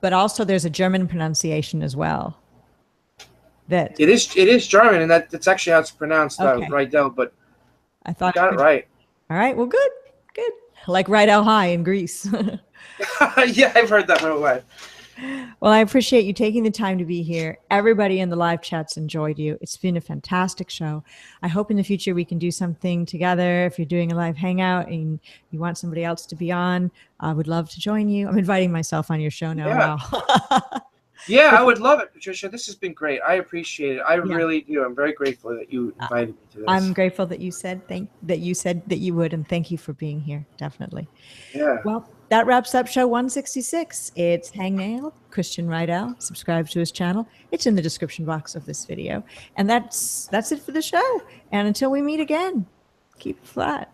but also there's a German pronunciation as well. That it is German, and that's actually how it's pronounced, Rydell. But I thought you got it right. All right, well, good. Like Rydell High in Greece. Yeah, I've heard that one. Well, I appreciate you taking the time to be here. Everybody in the live chats enjoyed you. It's been a fantastic show. I hope in the future we can do something together. If you're doing a live hangout and you want somebody else to be on, I would love to join you. I'm inviting myself on your show now. Yeah. Wow. Yeah, I would love it, Patricia. This has been great. I appreciate it. I really do. I'm very grateful that you invited me to this. I'm grateful that you said that you would, and thank you for being here. Definitely. Yeah. Well, that wraps up show 166. It's Hangnail, Christian Rydell. Subscribe to his channel. It's in the description box of this video. And that's it for the show. And until we meet again, keep it flat.